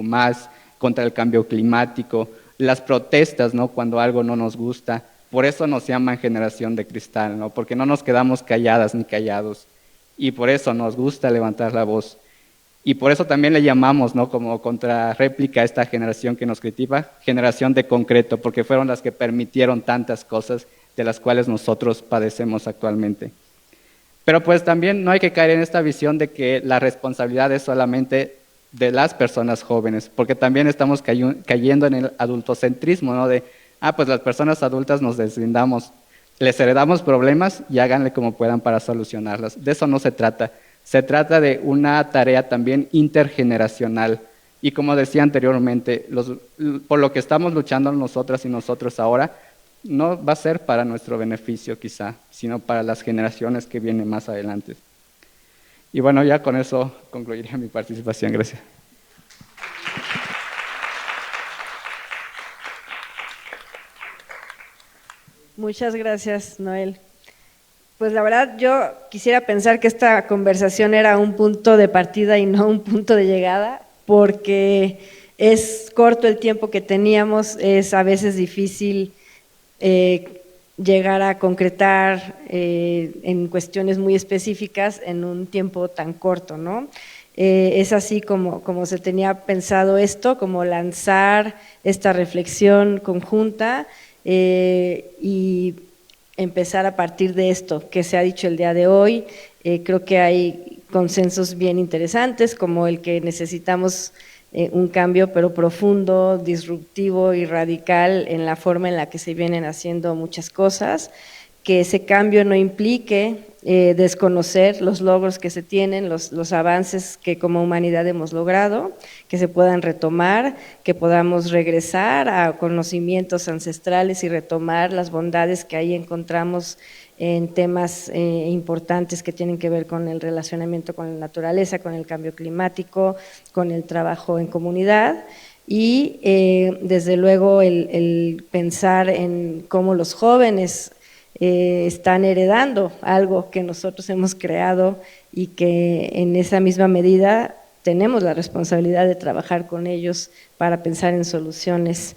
contra el cambio climático, las protestas, ¿no?, cuando algo no nos gusta. Por eso nos llaman generación de cristal, ¿no?, porque no nos quedamos calladas ni callados. Y por eso nos gusta levantar la voz. Y por eso también le llamamos, ¿no?, como contrarréplica a esta generación que nos critica, generación de concreto, porque fueron las que permitieron tantas cosas de las cuales nosotros padecemos actualmente. Pero pues también no hay que caer en esta visión de que la responsabilidad es solamente de las personas jóvenes, porque también estamos cayendo en el adultocentrismo, ¿no?, de, pues las personas adultas nos deslindamos, les heredamos problemas y háganle como puedan para solucionarlas. De eso no se trata. Se trata de una tarea también intergeneracional. Y como decía anteriormente, por lo que estamos luchando nosotras y nosotros ahora, no va a ser para nuestro beneficio quizá, sino para las generaciones que vienen más adelante. Y bueno, ya con eso concluiría mi participación. Gracias. Muchas gracias, Noel. Pues la verdad yo quisiera pensar que esta conversación era un punto de partida y no un punto de llegada, porque es corto el tiempo que teníamos, es a veces difícil llegar a concretar en cuestiones muy específicas en un tiempo tan corto, ¿no? Es así como se tenía pensado esto, como lanzar esta reflexión conjunta y empezar a partir de esto que se ha dicho el día de hoy. Creo que hay consensos bien interesantes, como el que necesitamos un cambio pero profundo, disruptivo y radical en la forma en la que se vienen haciendo muchas cosas, que ese cambio no implique desconocer los logros que se tienen, los avances que como humanidad hemos logrado, que se puedan retomar, que podamos regresar a conocimientos ancestrales y retomar las bondades que ahí encontramos en temas importantes que tienen que ver con el relacionamiento con la naturaleza, con el cambio climático, con el trabajo en comunidad y desde luego el pensar en cómo los jóvenes están heredando algo que nosotros hemos creado y que en esa misma medida tenemos la responsabilidad de trabajar con ellos para pensar en soluciones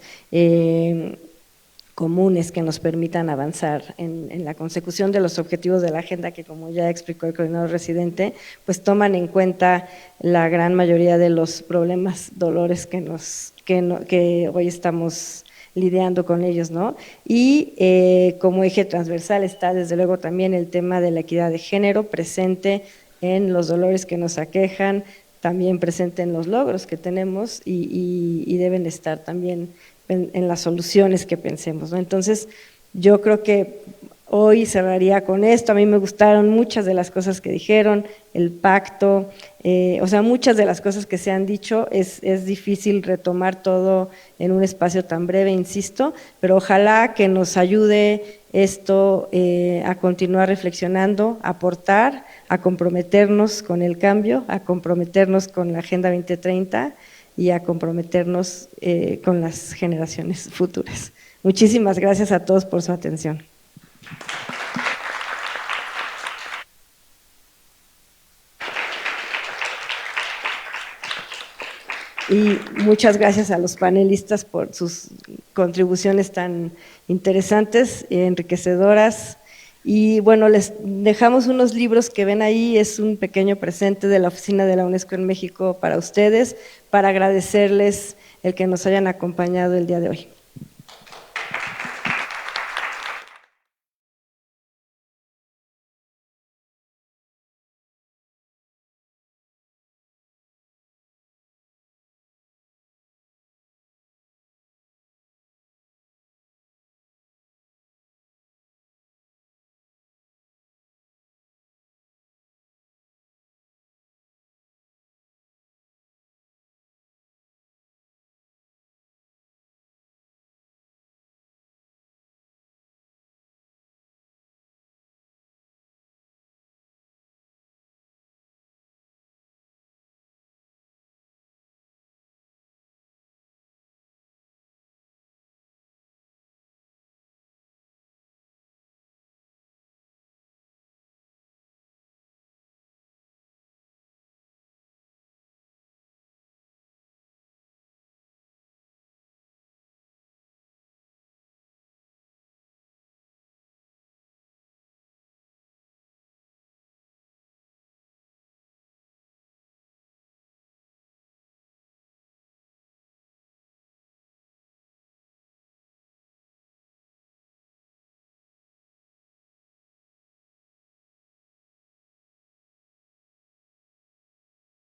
comunes que nos permitan avanzar en la consecución de los objetivos de la agenda que, como ya explicó el coordinador residente, pues toman en cuenta la gran mayoría de los problemas, dolores que hoy estamos lidiando con ellos, ¿no? Y como eje transversal está desde luego también el tema de la equidad de género presente en los dolores que nos aquejan, también presente en los logros que tenemos y deben estar también en las soluciones que pensemos, ¿no? Entonces, yo creo que hoy cerraría con esto. A mí me gustaron muchas de las cosas que dijeron, el pacto, o sea, muchas de las cosas que se han dicho, es difícil retomar todo en un espacio tan breve, insisto, pero ojalá que nos ayude esto a continuar reflexionando, a aportar, a comprometernos con el cambio, a comprometernos con la Agenda 2030 y a comprometernos con las generaciones futuras. Muchísimas gracias a todos por su atención. Y muchas gracias a los panelistas por sus contribuciones tan interesantes, enriquecedoras. Y bueno, les dejamos unos libros que ven ahí, es un pequeño presente de la Oficina de la UNESCO en México para ustedes, para agradecerles el que nos hayan acompañado el día de hoy.